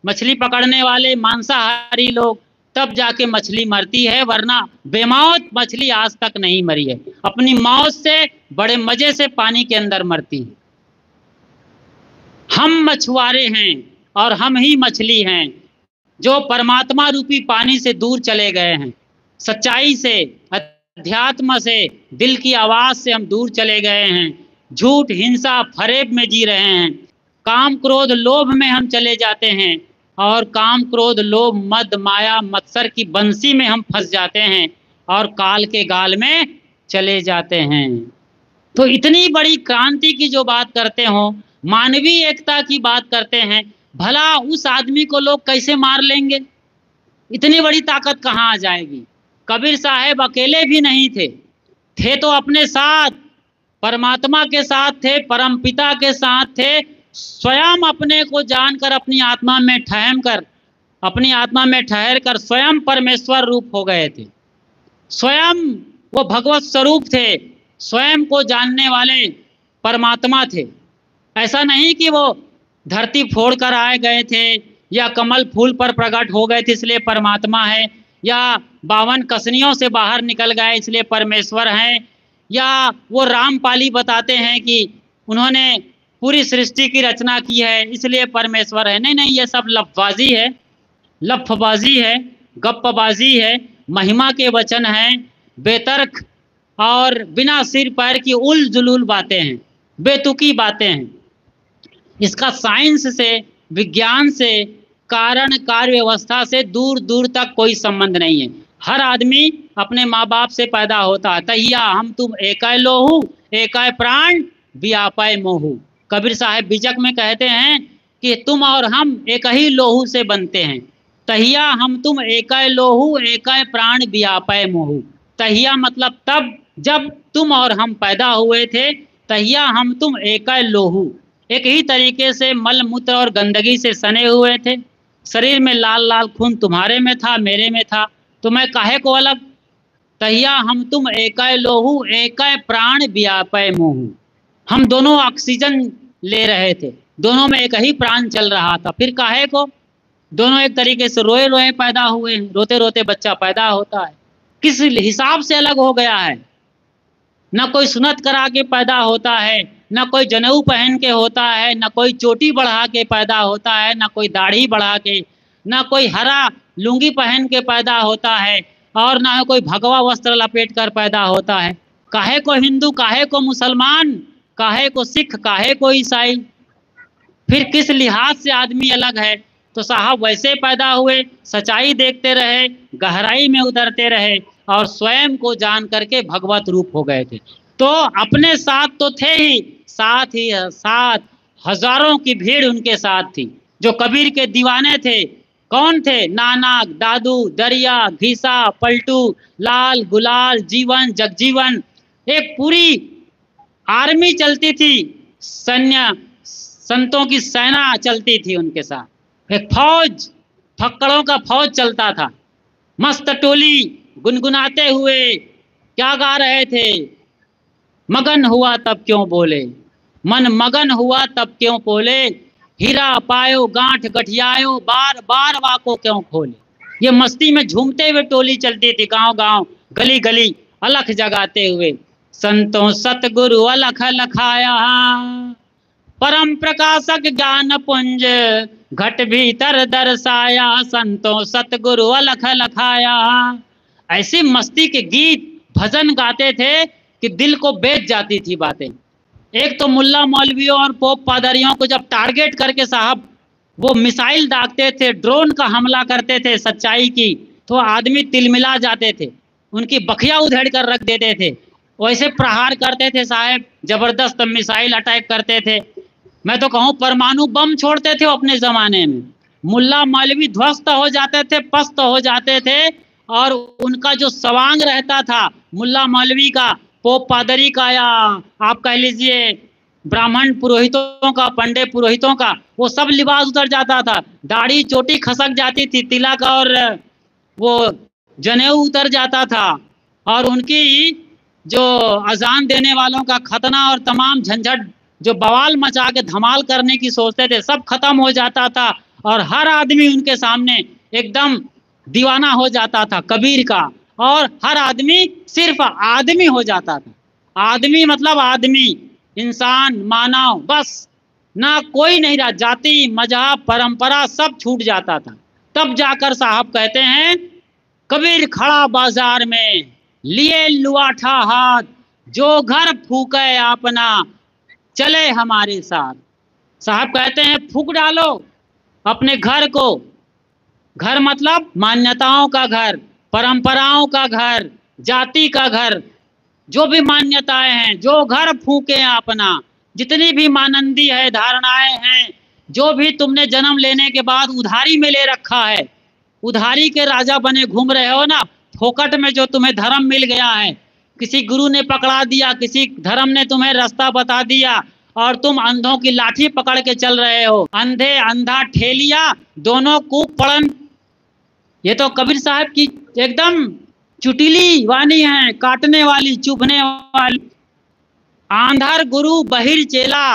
मछली पकड़ने वाले मांसाहारी लोग, तब जाके मछली मरती है, वरना बेमौत मछली आज तक नहीं मरी है। अपनी मौत से बड़े मजे से पानी के अंदर मरती है। हम मछुआरे हैं और हम ही मछली हैं जो परमात्मा रूपी पानी से दूर चले गए हैं। सच्चाई से, अध्यात्म से, दिल की आवाज से हम दूर चले गए हैं। झूठ हिंसा फरेब में जी रहे हैं। काम क्रोध लोभ में हम चले जाते हैं और काम क्रोध लोभ मद माया मत्सर की बंसी में हम फंस जाते हैं और काल के गाल में चले जाते हैं। तो इतनी बड़ी क्रांति की जो बात करते हो, मानवीय एकता की बात करते हैं, भला उस आदमी को लोग कैसे मार लेंगे। इतनी बड़ी ताकत कहाँ आ जाएगी। कबीर साहब अकेले भी नहीं थे तो अपने साथ परमात्मा के साथ थे, परमपिता के साथ थे। स्वयं अपने को जानकर अपनी आत्मा में ठहम कर, अपनी आत्मा में ठहर कर स्वयं परमेश्वर रूप हो गए थे। स्वयं वो भगवत स्वरूप थे, स्वयं को जानने वाले परमात्मा थे। ऐसा नहीं कि वो धरती फोड़ कर आए गए थे या कमल फूल पर प्रकट हो गए थे इसलिए परमात्मा है, या 52 कसनियों से बाहर निकल गए इसलिए परमेश्वर हैं, या वो रामपाली बताते हैं कि उन्होंने पूरी सृष्टि की रचना की है इसलिए परमेश्वर है। नहीं नहीं, ये सब लफबाजी है, लफबाजी है, गप्पबाजी है, महिमा के वचन हैं, बेतर्क और बिना सिर पैर की उल जुलूल बातें हैं, बेतुकी बातें हैं। इसका साइंस से, विज्ञान से, कारण कार्य व्यवस्था से दूर दूर तक कोई संबंध नहीं है। हर आदमी अपने माँ बाप से पैदा होता है। तहिया हम तुम एकै लोहू एकै प्राण व्यापै मोहू। कबीर साहब बीजक में कहते हैं कि तुम और हम एक ही लोहू से बनते हैं। तहिया हम तुम एकै लोहू एकै प्राण व्यापै मोहू। तहिया मतलब तब जब तुम और हम पैदा हुए थे, तहिया हम तुम एकै लोहू, एक ही तरीके से मल मूत्र और गंदगी से सने हुए थे। शरीर में लाल लाल खून तुम्हारे में था, मेरे में था, तो मैं काहे को अलग। तहिया हम तुम एकै लोहू एकै प्राण व्यापै मोहू। हम दोनों ऑक्सीजन ले रहे थे, दोनों में एक ही प्राण चल रहा था, फिर काहे को। दोनों एक तरीके से रोए रोए पैदा हुए, रोते रोते बच्चा पैदा होता है। किस हिसाब से अलग हो गया है। न कोई सुन्नत करा के पैदा होता है, न कोई जनेऊ पहन के होता है, न कोई चोटी बढ़ा के पैदा होता है, न कोई दाढ़ी बढ़ा के, न कोई हरा लुंगी पहन के पैदा होता है, और न कोई भगवा वस्त्र लपेट कर पैदा होता है। काहे को हिंदू, काहे को मुसलमान, काहे को सिख, काहे को ईसाई। फिर किस लिहाज से आदमी अलग है। तो साहब वैसे पैदा हुए, सच्चाई देखते रहे, गहराई में उतरते रहे और स्वयं को जान करके भगवत रूप हो गए थे। तो अपने साथ तो थे ही, साथ ही साथ हजारों की भीड़ उनके साथ थी। जो कबीर के दीवाने थे, कौन थे? नानक, दादू, दरिया, घीसा, पलटू, लाल, गुलाल, जीवन, जगजीवन, एक पूरी आर्मी चलती थी, सैन्य संतों की सेना चलती थी उनके साथ। एक फौज, फक्कड़ों का फौज चलता था। मस्त टोली गुनगुनाते हुए क्या गा रहे थे? मगन हुआ तब क्यों बोले, मन मगन हुआ तब क्यों बोले, हीरा पायो गांठ गठियायो, बार बार वाको क्यों खोले। ये मस्ती में झूमते हुए टोली चलती थी, गांव गांव, गली गली, अलख जगाते हुए। संतों सतगुरु अलख लखाया, परम प्रकाशक ज्ञान पुंज घट भीतर दर्शाया, संतों सतगुरु अलख लखाया। ऐसी मस्ती के गीत भजन गाते थे कि दिल को बेच जाती थी बातें। एक तो मुल्ला मौलवियों और पोप पादरियों को जब टारगेट करके साहब वो मिसाइल दागते थे, ड्रोन का हमला करते थे सच्चाई की, तो आदमी तिलमिला जाते थे, उनकी बखिया उधेड़ कर रख देते थे। वैसे प्रहार करते थे साहब, जबरदस्त मिसाइल अटैक करते थे। मैं तो कहूँ परमाणु बम छोड़ते थे अपने ज़माने में। मुल्ला मौलवी ध्वस्त हो जाते थे, पस्त हो जाते थे, और उनका जो सवांग रहता था मुल्ला मौलवी का, पोप पादरी का, या आप कह लीजिए ब्राह्मण पुरोहितों का, पंडे पुरोहितों का, वो सब लिबास उतर जाता था, दाढ़ी चोटी खसक जाती थी, तिलक और वो जनेऊ उतर जाता था, और उनकी जो अजान देने वालों का खतना और तमाम झंझट जो बवाल मचा के धमाल करने की सोचते थे, सब खत्म हो जाता था, और हर आदमी उनके सामने एकदम दीवाना हो जाता था कबीर का, और हर आदमी सिर्फ आदमी हो जाता था। आदमी मतलब आदमी, इंसान, मानव, बस ना कोई नहीं रहा, जाति मजहब परंपरा सब छूट जाता था। तब जाकर साहब कहते हैं, कबीर खड़ा बाजार में लिए लुआठा हाथ, जो घर फूके अपना चले हमारे साथ। साहब कहते हैं फूक डालो अपने घर को। घर मतलब मान्यताओं का घर, परंपराओं का घर, जाति का घर, जो भी मान्यताएं हैं, जो घर फूके अपना, जितनी भी मानंदी है, धारणाएं हैं, जो भी तुमने जन्म लेने के बाद उधारी में ले रखा है, उधारी के राजा बने घूम रहे हो ना, फोकट में जो तुम्हें धर्म मिल गया है, किसी गुरु ने पकड़ा दिया, किसी धर्म ने तुम्हें रास्ता बता दिया, और तुम अंधों की लाठी पकड़ के चल रहे हो। अंधे अंधा ठेलिया दोनों कूप पड़न। ये तो कबीर साहब की एकदम चुटीली वाणी है, काटने वाली, चुभने वाली। आंधर गुरु बहिर चेला,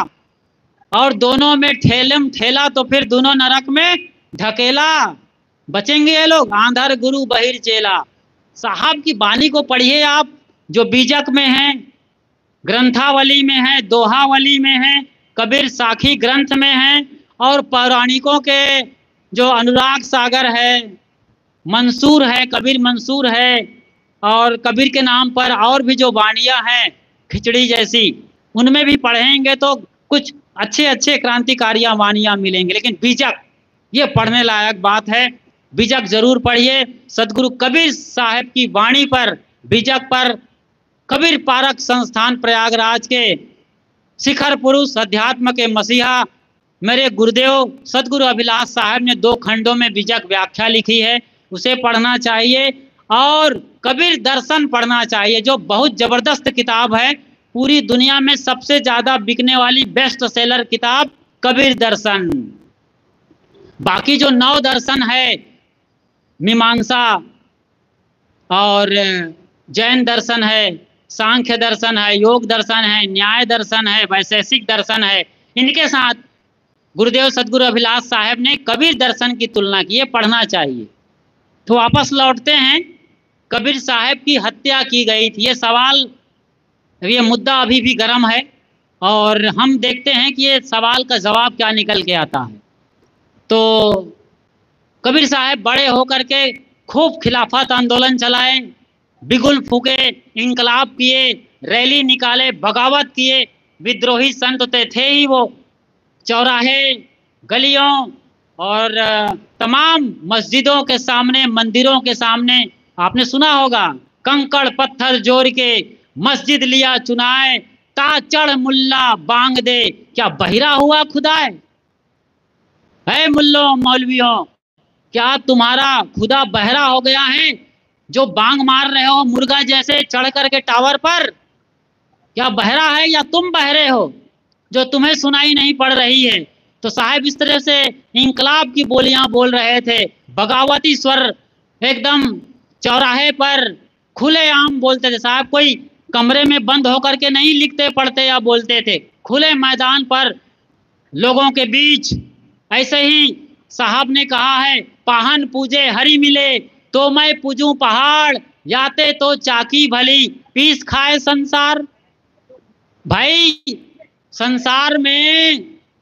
और दोनों में ठेलम ठेला, तो फिर दोनों नरक में ढकेला, बचेंगे ये लोग, आंधर गुरु बहिर चेला। साहब की वाणी को पढ़िए आप, जो बीजक में है, ग्रंथावली में है, दोहावली में है, कबीर साखी ग्रंथ में है, और पौराणिकों के जो अनुराग सागर है, मंसूर है, कबीर मंसूर है, और कबीर के नाम पर और भी जो वाणियाँ हैं खिचड़ी जैसी, उनमें भी पढ़ेंगे तो कुछ अच्छे अच्छे क्रांतिकारियाँ वाणियाँ मिलेंगे। लेकिन बीजक, ये पढ़ने लायक बात है, बीजक जरूर पढ़िए। सदगुरु कबीर साहब की वाणी पर, बीजक पर, कबीर पारक संस्थान प्रयागराज के शिखर पुरुष, अध्यात्म के मसीहा मेरे गुरुदेव सदगुरु अभिलाष साहब ने 2 खंडों में बीजक व्याख्या लिखी है, उसे पढ़ना चाहिए। और कबीर दर्शन पढ़ना चाहिए, जो बहुत जबरदस्त किताब है, पूरी दुनिया में सबसे ज्यादा बिकने वाली बेस्ट सेलर किताब कबीर दर्शन। बाकी जो 9 दर्शन है, मीमांसा और जैन दर्शन है, सांख्य दर्शन है, योग दर्शन है, न्याय दर्शन है, वैशेषिक दर्शन है, इनके साथ गुरुदेव सदगुरु अभिलाष साहब ने कबीर दर्शन की तुलना की है, पढ़ना चाहिए। तो वापस लौटते हैं, कबीर साहब की हत्या की गई थी, ये सवाल, ये मुद्दा अभी भी गर्म है, और हम देखते हैं कि ये सवाल का जवाब क्या निकल के आता है। तो कबीर साहब बड़े होकर के खूब खिलाफत आंदोलन चलाए, बिगुल फूके, इंकलाब किए, रैली निकाले, बगावत किए। विद्रोही संत तो थे ही वो, चौराहे, गलियों और तमाम मस्जिदों के सामने, मंदिरों के सामने आपने सुना होगा, कंकड़ पत्थर जोड़ के मस्जिद लिया चुनाए, ता चढ़ मुल्ला बांग दे, क्या बहिरा हुआ खुदाए। है मुल्लों मौलवियों, क्या तुम्हारा खुदा बहरा हो गया है, जो बांग मार रहे हो मुर्गा जैसे चढ़ करके टावर पर? क्या बहरा है या तुम बहरे हो, जो तुम्हें सुनाई नहीं पड़ रही है? तो साहब इस तरह से इंकलाब की बोलियां बोल रहे थे, बगावती स्वर एकदम चौराहे पर खुलेआम बोलते थे। साहब कोई कमरे में बंद होकर के नहीं लिखते पढ़ते या बोलते थे, खुले मैदान पर लोगों के बीच। ऐसे ही साहब ने कहा है, पाहन पूजे हरि मिले तो मैं पूजूं पहाड़, याते तो चाकी भली पीस खाए संसार। भाई संसार में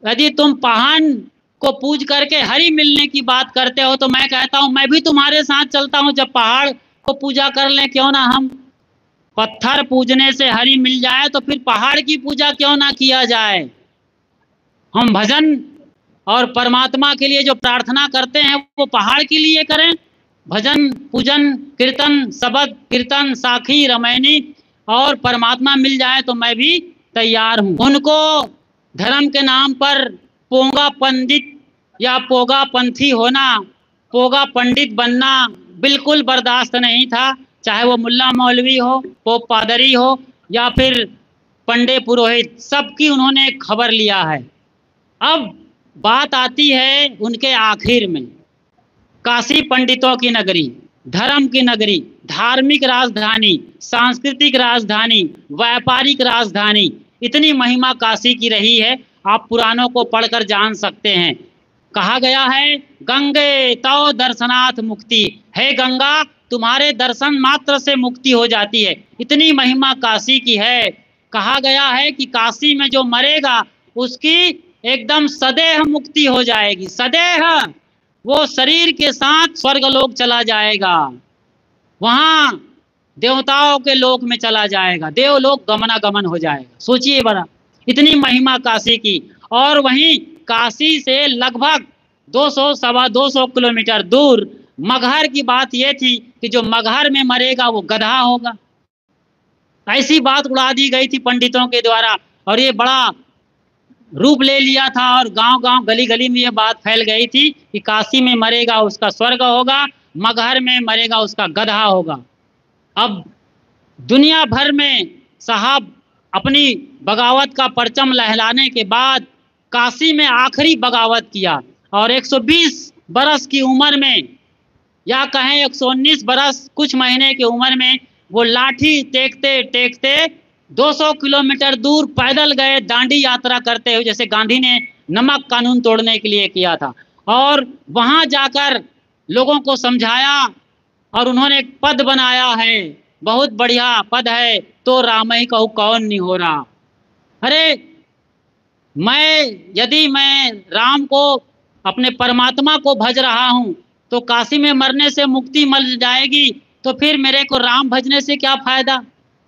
यदि तुम पाहन को पूज करके हरि मिलने की बात करते हो, तो मैं कहता हूं मैं भी तुम्हारे साथ चलता हूं, जब पहाड़ को पूजा कर लें क्यों ना हम। पत्थर पूजने से हरि मिल जाए तो फिर पहाड़ की पूजा क्यों ना किया जाए। हम भजन और परमात्मा के लिए जो प्रार्थना करते हैं वो पहाड़ के लिए करें। भजन, पूजन, कीर्तन, शबद कीर्तन, साखी, रमैनी और परमात्मा मिल जाए तो मैं भी तैयार हूँ। उनको धर्म के नाम पर पोंगा पंडित या पोगा पंथी होना, पोगा पंडित बनना बिल्कुल बर्दाश्त नहीं था, चाहे वो मुल्ला मौलवी हो, पोप पादरी हो या फिर पंडे पुरोहित, सबकी उन्होंने खबर लिया है। अब बात आती है उनके आखिर में, काशी पंडितों की नगरी, धर्म की नगरी, धार्मिक राजधानी, सांस्कृतिक राजधानी, व्यापारिक राजधानी, इतनी महिमा काशी की रही है, आप पुराणों को पढ़कर जान सकते हैं। कहा गया है, गंगे तव दर्शनाथ मुक्ति, हे गंगा तुम्हारे दर्शन मात्र से मुक्ति हो जाती है, इतनी महिमा काशी की है। कहा गया है कि काशी में जो मरेगा उसकी एकदम सदैह मुक्ति हो जाएगी, सदैह वो शरीर के साथ स्वर्गलोक चला जाएगा, वहां देवताओं के लोक में चला जाएगा, देवलोक गमनागमन हो जाएगा। सोचिए बड़ा, इतनी महिमा काशी की। और वहीं काशी से लगभग 200 सवा 200 किलोमीटर दूर मगहर की बात यह थी कि जो मगहर में मरेगा वो गधा होगा। ऐसी बात उड़ा दी गई थी पंडितों के द्वारा, और ये बड़ा रूप ले लिया था, और गांव-गांव, गली-गली में ये बात फैल गई थी कि काशी में मरेगा उसका स्वर्ग होगा, मगहर में मरेगा उसका गधा होगा। अब दुनिया भर में साहब अपनी बगावत का परचम लहराने के बाद काशी में आखिरी बगावत किया, और 120 बरस की उम्र में, या कहें 119 बरस कुछ महीने की उम्र में, वो लाठी टेकते टेकते 200 किलोमीटर दूर पैदल गए, दांडी यात्रा करते हुए, जैसे गांधी ने नमक कानून तोड़ने के लिए किया था। और वहाँ जाकर लोगों को समझाया और उन्होंने एक पद बनाया है, बहुत बढ़िया पद है, तो रामई कहूँ कौन नहीं हो रहा। अरे यदि मैं राम को, अपने परमात्मा को भज रहा हूँ, तो काशी में मरने से मुक्ति मिल जाएगी, तो फिर मेरे को राम भजने से क्या फायदा,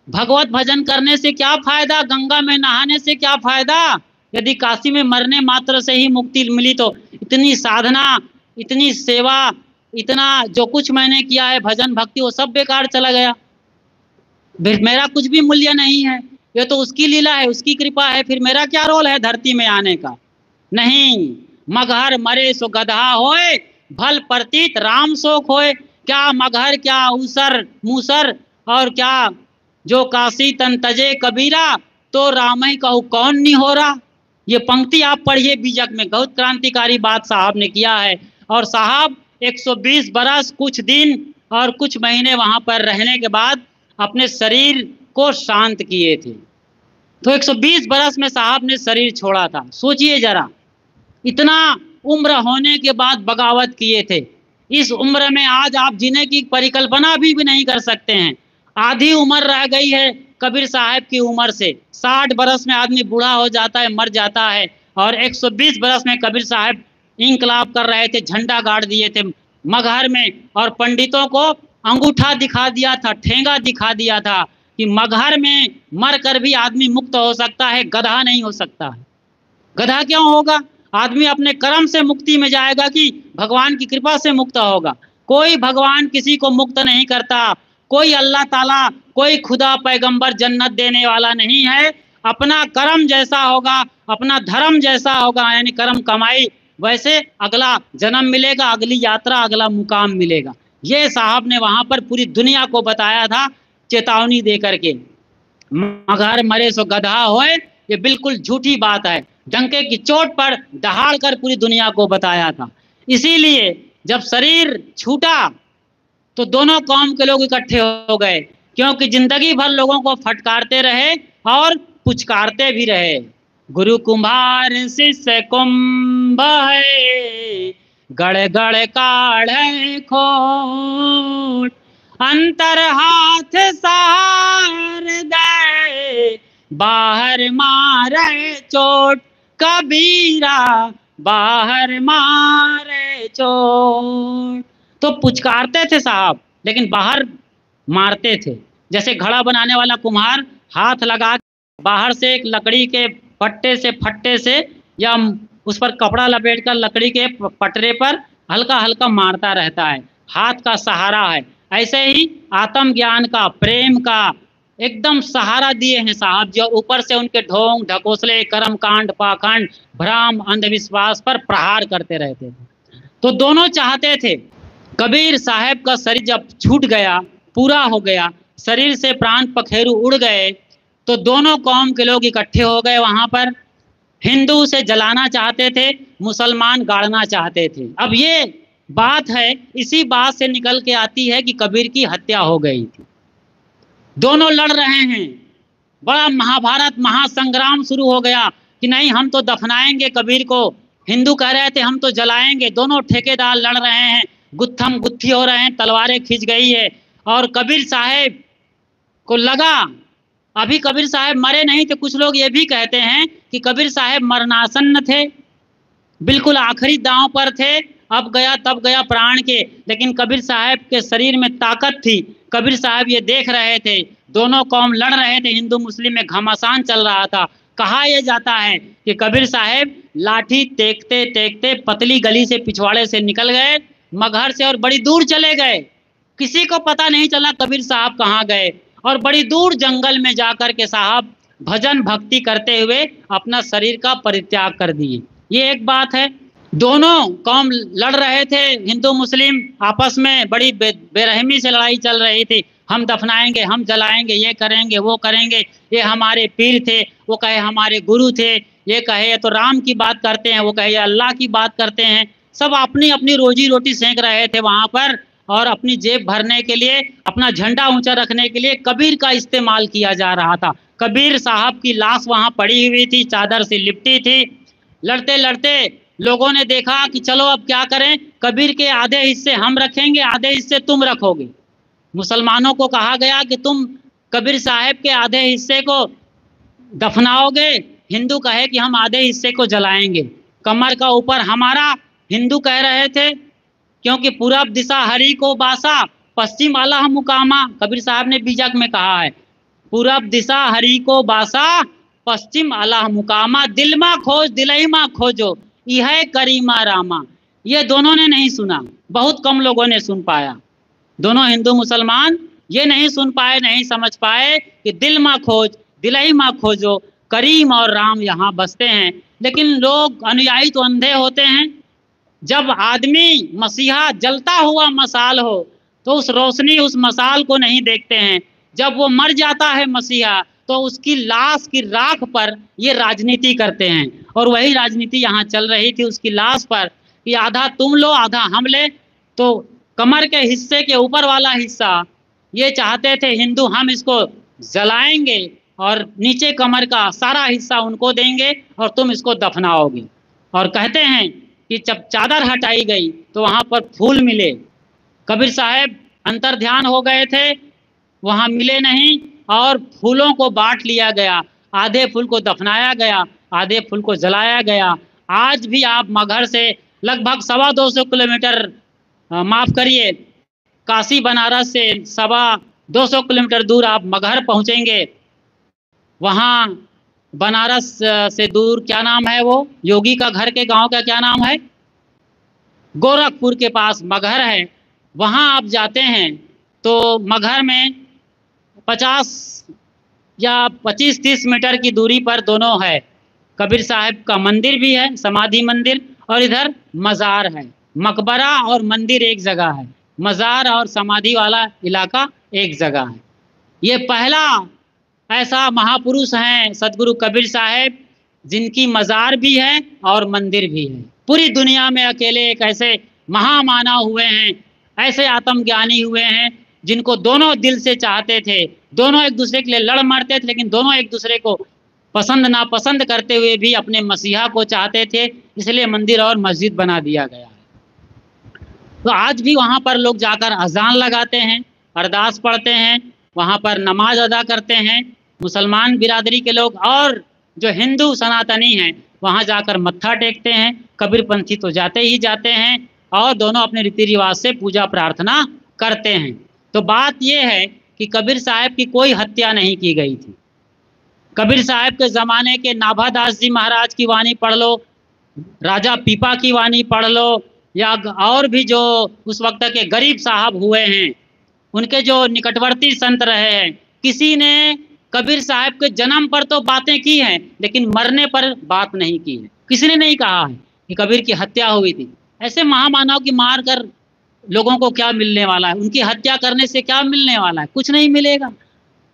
भगवत भजन करने से क्या फायदा, गंगा में नहाने से क्या फायदा। यदि काशी में मरने मात्र से ही मुक्ति मिली तो इतनी साधना, इतनी सेवा, इतना जो कुछ मैंने किया है भजन भक्ति, वो सब बेकार चला गया, मेरा कुछ भी मूल्य नहीं है। ये तो उसकी लीला है, उसकी कृपा है, फिर मेरा क्या रोल है धरती में आने का। नहीं, मगहर मरे सो गधा होए, भल प्रतीत राम शोक होए। क्या मगहर, क्या ऊसर मूसर, और क्या जो काशी तन तजे कबीरा, तो राम ही कहूँ कौन नहीं हो रहा। ये पंक्ति आप पढ़िए बीजक में, बहुत क्रांतिकारी बात साहब ने किया है। और साहब 120 बरस कुछ दिन और कुछ महीने वहाँ पर रहने के बाद अपने शरीर को शांत किए थे। तो 120 बरस में साहब ने शरीर छोड़ा था। सोचिए जरा, इतना उम्र होने के बाद बगावत किए थे। इस उम्र में आज आप जीने की परिकल्पना भी नहीं कर सकते हैं। आधी उम्र रह गई है कबीर साहब की उम्र से। 60 बरस में आदमी बूढ़ा हो जाता है, मर जाता है, और 120 बरस में कबीर साहब इंकलाब कर रहे थे, झंडा गाड़ दिए थे मगहर में, और पंडितों को अंगूठा दिखा दिया था, ठेंगा दिखा दिया था कि मगहर में मर कर भी आदमी मुक्त हो सकता है, गधा नहीं हो सकता है। गधा क्यों होगा? आदमी अपने कर्म से मुक्ति में जाएगा कि भगवान की कृपा से मुक्त होगा। कोई भगवान किसी को मुक्त नहीं करता, कोई अल्लाह ताला, कोई खुदा पैगंबर जन्नत देने वाला नहीं है। अपना कर्म जैसा होगा, अपना धर्म जैसा होगा, यानी कर्म कमाई, वैसे अगला जन्म मिलेगा, अगली यात्रा, अगला मुकाम मिलेगा। ये साहब ने वहां पर पूरी दुनिया को बताया था, चेतावनी दे करके। मगहर मरे सो गधा होए, ये बिल्कुल झूठी बात है। डंके की चोट पर दहाड़ कर पूरी दुनिया को बताया था। इसीलिए जब शरीर छूटा तो दोनों कौम के लोग इकट्ठे हो गए, क्योंकि जिंदगी भर लोगों को फटकारते रहे और पुचकारते भी रहे। गुरु कुम्हार शिष्य कुंभ है, गड़ गड़ काढ़े खोट, अंतर हाथ सार दे, बाहर मारे चोट, कबीरा बाहर मारे चोट। तो पुचकारते थे साहब, लेकिन बाहर मारते थे। जैसे घड़ा बनाने वाला कुम्हार हाथ लगा बाहर से एक लकड़ी के पट्टे से, फट्टे से, या उस पर कपड़ा लपेटकर लकड़ी के पटरे पर हल्का हल्का मारता रहता है, हाथ का सहारा है। ऐसे ही आत्मज्ञान का, प्रेम का एकदम सहारा दिए हैं साहब, जो ऊपर से उनके ढोंग ढकोसले, कर्म कांड, पाखंड, भ्रम, अंधविश्वास पर प्रहार करते रहते थे। तो दोनों चाहते थे, कबीर साहब का शरीर जब छूट गया, पूरा हो गया, शरीर से प्राण पखेरु उड़ गए, तो दोनों कौम के लोग इकट्ठे हो गए वहां पर। हिंदू उसे जलाना चाहते थे, मुसलमान गाड़ना चाहते थे। अब ये बात है, इसी बात से निकल के आती है कि कबीर की हत्या हो गई थी। दोनों लड़ रहे हैं, बड़ा महाभारत महासंग्राम शुरू हो गया कि नहीं हम तो दफनाएंगे कबीर को, हिंदू कह रहे थे हम तो जलाएंगे। दोनों ठेकेदार लड़ रहे हैं, गुत्थम गुत्थी हो रहे हैं, तलवारें खींच गई है। और कबीर साहब को लगा, अभी कबीर साहब मरे नहीं थे। कुछ लोग ये भी कहते हैं कि कबीर साहब मरणासन्न थे, बिल्कुल आखिरी दांव पर थे, अब गया तब गया प्राण के। लेकिन कबीर साहब के शरीर में ताकत थी। कबीर साहब ये देख रहे थे, दोनों कौम लड़ रहे थे, हिंदू मुस्लिम में घमासान चल रहा था। कहा यह जाता है कि कबीर साहब लाठी टेकते टेकते पतली गली से, पिछवाड़े से निकल गए मगहर से, और बड़ी दूर चले गए। किसी को पता नहीं चला कबीर साहब कहाँ गए, और बड़ी दूर जंगल में जाकर के साहब भजन भक्ति करते हुए अपना शरीर का परित्याग कर दिए। ये एक बात है। दोनों कौम लड़ रहे थे, हिंदू मुस्लिम आपस में बड़ी बेरहमी से लड़ाई चल रही थी। हम दफनाएंगे, हम जलाएंगे, ये करेंगे, वो करेंगे, ये हमारे पीर थे, वो कहे हमारे गुरु थे, ये कहे तो राम की बात करते हैं, वो कहे अल्लाह की बात करते हैं। सब अपनी अपनी रोजी रोटी सेंक रहे थे वहाँ पर, और अपनी जेब भरने के लिए, अपना झंडा ऊंचा रखने के लिए कबीर का इस्तेमाल किया जा रहा था। कबीर साहब की लाश वहाँ पड़ी हुई थी, चादर से लिपटी थी। लड़ते लड़ते लोगों ने देखा कि चलो अब क्या करें, कबीर के आधे हिस्से हम रखेंगे, आधे हिस्से तुम रखोगे। मुसलमानों को कहा गया कि तुम कबीर साहब के आधे हिस्से को दफनाओगे, हिंदू कहे कि हम आधे हिस्से को जलाएंगे। कमर का ऊपर हमारा, हिंदू कह रहे थे, क्योंकि पूरब दिशा हरि को बासा, पश्चिम अल्लाह मुकामा, कबीर साहब ने बीजक में कहा है, पूरब दिशा हरि को बासा, पश्चिम अल्लाह मुकामा, दिल मा खोज दिलई मा खोजो, यह करीमा रामा। ये दोनों ने नहीं सुना, बहुत कम लोगों ने सुन पाया। दोनों हिंदू मुसलमान ये नहीं सुन पाए, नहीं समझ पाए कि दिल मा खोज दिलई मा खोजो, करीम और राम यहाँ बसते हैं। लेकिन लोग अनुयायी तो अंधे होते हैं। जब आदमी मसीहा जलता हुआ मसाल हो तो उस रोशनी, उस मसाल को नहीं देखते हैं। जब वो मर जाता है मसीहा तो उसकी लाश की राख पर ये राजनीति करते हैं, और वही राजनीति यहाँ चल रही थी उसकी लाश पर कि आधा तुम लो आधा हम ले। तो कमर के हिस्से के ऊपर वाला हिस्सा ये चाहते थे हिंदू हम इसको जलाएंगे और नीचे कमर का सारा हिस्सा उनको देंगे और तुम इसको दफनाओगे। और कहते हैं कि जब चादर हटाई गई तो वहाँ पर फूल मिले। कबीर साहब अंतर ध्यान हो गए थे, वहाँ मिले नहीं और फूलों को बांट लिया गया। आधे फूल को दफनाया गया, आधे फूल को जलाया गया। आज भी आप मगहर से लगभग 225 किलोमीटर, माफ़ करिए, काशी बनारस से 225 किलोमीटर दूर आप मगहर पहुँचेंगे। वहाँ बनारस से दूर क्या नाम है वो योगी का घर के गांव का क्या नाम है, गोरखपुर के पास मगहर है। वहाँ आप जाते हैं तो मगहर में 50 या 25-30 मीटर की दूरी पर दोनों है। कबीर साहब का मंदिर भी है, समाधि मंदिर, और इधर मज़ार है। मकबरा और मंदिर एक जगह है, मज़ार और समाधि वाला इलाका एक जगह है। ये पहला ऐसा महापुरुष हैं सदगुरु कबीर साहब जिनकी मज़ार भी है और मंदिर भी है। पूरी दुनिया में अकेले एक ऐसे महामानव हुए हैं, ऐसे आत्मज्ञानी हुए हैं जिनको दोनों दिल से चाहते थे, दोनों एक दूसरे के लिए लड़ मरते थे, लेकिन दोनों एक दूसरे को पसंद नापसंद करते हुए भी अपने मसीहा को चाहते थे, इसलिए मंदिर और मस्जिद बना दिया गया है। तो आज भी वहाँ पर लोग जाकर अजान लगाते हैं, अरदास पढ़ते हैं, वहाँ पर नमाज अदा करते हैं। मुसलमान बिरादरी के लोग और जो हिंदू सनातनी हैं वहाँ जाकर मत्था टेकते हैं। कबीरपंथी तो जाते ही जाते हैं और दोनों अपने रीति रिवाज से पूजा प्रार्थना करते हैं। तो बात यह है कि कबीर साहब की कोई हत्या नहीं की गई थी। कबीर साहब के ज़माने के नाभादास जी महाराज की वाणी पढ़ लो, राजा पीपा की वाणी पढ़ लो, या और भी जो उस वक्त के गरीब साहब हुए हैं, उनके जो निकटवर्ती संत रहे हैं, किसी ने कबीर साहब के जन्म पर तो बातें की हैं लेकिन मरने पर बात नहीं की है। किसी ने नहीं कहा है कि कबीर की हत्या हुई थी। ऐसे महामानव की मार कर लोगों को क्या मिलने वाला है, उनकी हत्या करने से क्या मिलने वाला है, कुछ नहीं मिलेगा।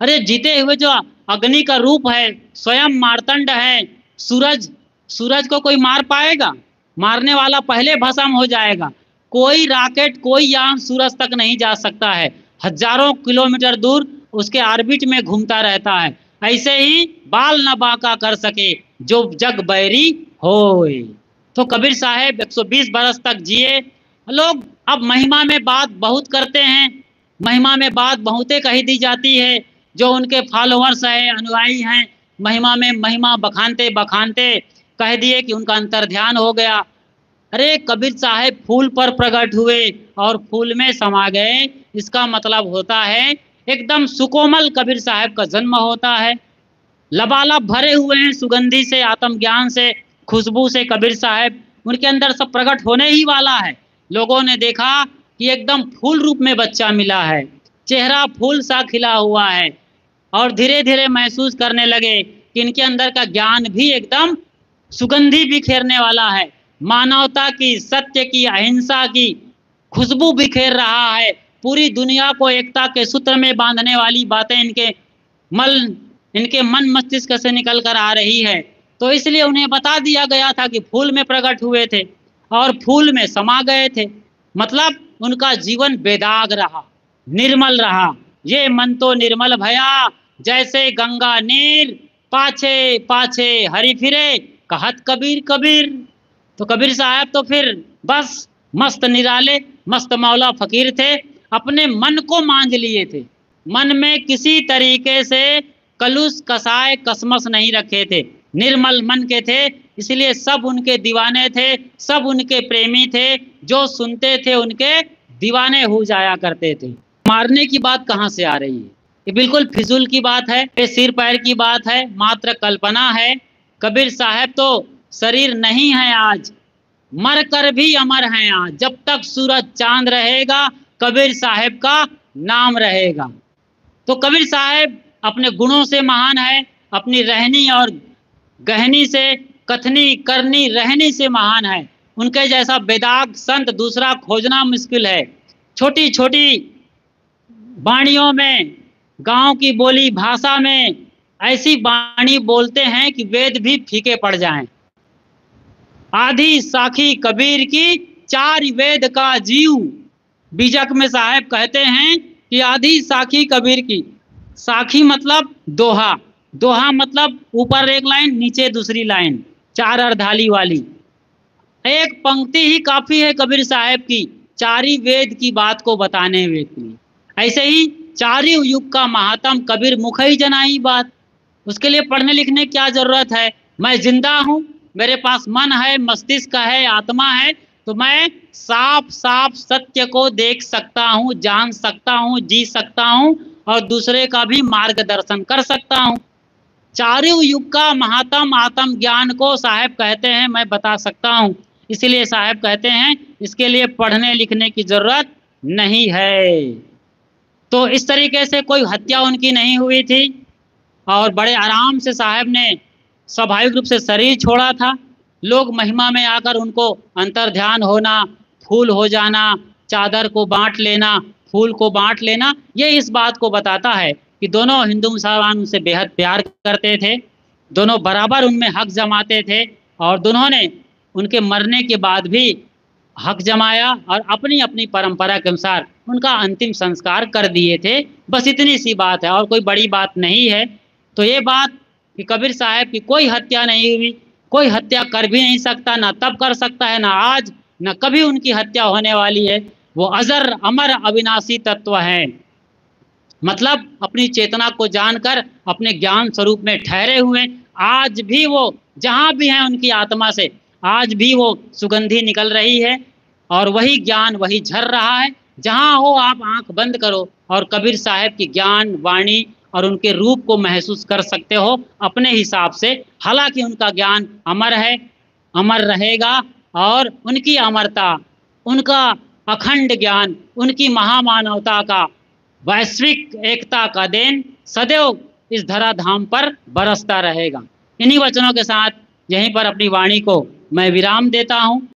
अरे जीते हुए जो अग्नि का रूप है, स्वयं मार्तंड है, सूरज को कोई मार पाएगा? मारने वाला पहले भस्म हो जाएगा। कोई रॉकेट, कोई यान सूरज तक नहीं जा सकता है, हजारों किलोमीटर दूर उसके ऑर्बिट में घूमता रहता है। ऐसे ही बाल न बांका कर सके जो जग बैरी होए। तो कबीर साहब 120 बरस तक जिए। लोग अब महिमा में बात बहुत करते हैं, महिमा में बात बहुते कही दी जाती है। जो उनके फॉलोअर्स हैं, अनुयायी हैं, महिमा में महिमा बखानते बखानते कह दिए कि उनका अंतर ध्यान हो गया। अरे कबीर साहब फूल पर प्रकट हुए और फूल में समा गए, इसका मतलब होता है एकदम सुकोमल कबीर साहब का जन्म होता है। लबालब भरे हुए हैं सुगंधी से, आत्मज्ञान से, खुशबू से कबीर साहब, उनके अंदर सब प्रकट होने ही वाला है। लोगों ने देखा कि एकदम फूल रूप में बच्चा मिला है, चेहरा फूल सा खिला हुआ है, और धीरे धीरे महसूस करने लगे कि इनके अंदर का ज्ञान भी एकदम सुगंधी बिखेरने वाला है। मानवता की, सत्य की, अहिंसा की खुशबू बिखेर रहा है। पूरी दुनिया को एकता के सूत्र में बांधने वाली बातें इनके मन मस्तिष्क से निकल कर आ रही है। तो इसलिए उन्हें बता दिया गया था कि फूल में प्रकट हुए थे और फूल में समा गए थे। मतलब उनका जीवन बेदाग रहा, निर्मल रहा। ये मन तो निर्मल भया जैसे गंगा नीर, पाछे पाछे हरि फिरे कहत कबीर कबीर। तो कबीर साहब तो फिर बस मस्त निराले, मस्त मौला फकीर थे, अपने मन को मांझ लिए थे। मन में किसी तरीके से कलुष कसाय कसमस नहीं रखे थे, निर्मल मन के थे, इसलिए सब उनके दीवाने थे, सब उनके प्रेमी थे, जो सुनते थे उनके दीवाने हो जाया करते थे। मारने की बात कहाँ से आ रही है? ये बिल्कुल फिजूल की बात है, ये सिर पैर की बात है, मात्र कल्पना है। कबीर साहब तो शरीर नहीं है आज, मर कर भी अमर हैं आज। जब तक सूरज चांद रहेगा कबीर साहब का नाम रहेगा। तो कबीर साहब अपने गुणों से महान है, अपनी रहनी और गहनी से, कथनी करनी रहनी से महान है। उनके जैसा बेदाग संत दूसरा खोजना मुश्किल है। छोटी छोटी वाणियों में, गांव की बोली भाषा में ऐसी वाणी बोलते हैं कि वेद भी फीके पड़ जाएं। आधी साखी कबीर की, चार वेद का जीव। बीजक में साहब कहते हैं कि आधी साखी कबीर की। साखी मतलब दोहा, दोहा मतलब ऊपर एक लाइन नीचे दूसरी लाइन, चार अर्धाली वाली। एक पंक्ति ही काफी है कबीर साहब की चारी वेद की बात को बताने के लिए। ऐसे ही चारी युग का महात्म कबीर मुख ही जनाई बात। उसके लिए पढ़ने लिखने की क्या जरूरत है? मैं जिंदा हूँ, मेरे पास मन है, मस्तिष्क है, आत्मा है, तो मैं साफ साफ सत्य को देख सकता हूँ, जान सकता हूँ, जी सकता हूँ और दूसरे का भी मार्गदर्शन कर सकता हूँ। चारों युग का महात्म आत्म ज्ञान को साहब कहते हैं मैं बता सकता हूँ। इसलिए साहब कहते हैं इसके लिए पढ़ने लिखने की जरूरत नहीं है। तो इस तरीके से कोई हत्या उनकी नहीं हुई थी और बड़े आराम से साहब ने स्वाभाविक रूप से शरीर छोड़ा था। लोग महिमा में आकर उनको अंतर ध्यान होना, फूल हो जाना, चादर को बांट लेना, फूल को बांट लेना, ये इस बात को बताता है कि दोनों हिंदू मुसलमान उनसे बेहद प्यार करते थे, दोनों बराबर उनमें हक जमाते थे और दोनों ने उनके मरने के बाद भी हक जमाया और अपनी अपनी परंपरा के अनुसार उनका अंतिम संस्कार कर दिए थे। बस इतनी सी बात है और कोई बड़ी बात नहीं है। तो ये बात कि कबीर साहब की कोई हत्या नहीं हुई, कोई हत्या कर भी नहीं सकता, ना तब कर सकता है, ना आज, ना कभी उनकी हत्या होने वाली है। वो अजर अमर अविनाशी तत्व हैं, मतलब अपनी चेतना को जानकर अपने ज्ञान स्वरूप में ठहरे हुए। आज भी वो जहाँ भी हैं उनकी आत्मा से आज भी वो सुगंधी निकल रही है और वही ज्ञान वही झर रहा है। जहाँ हो आप आंख बंद करो और कबीर साहब की ज्ञान वाणी और उनके रूप को महसूस कर सकते हो अपने हिसाब से। हालांकि उनका ज्ञान अमर है, अमर रहेगा और उनकी अमरता, उनका अखंड ज्ञान, उनकी महामानवता का, वैश्विक एकता का देन सदैव इस धराधाम पर बरसता रहेगा। इन्हीं वचनों के साथ यहीं पर अपनी वाणी को मैं विराम देता हूँ।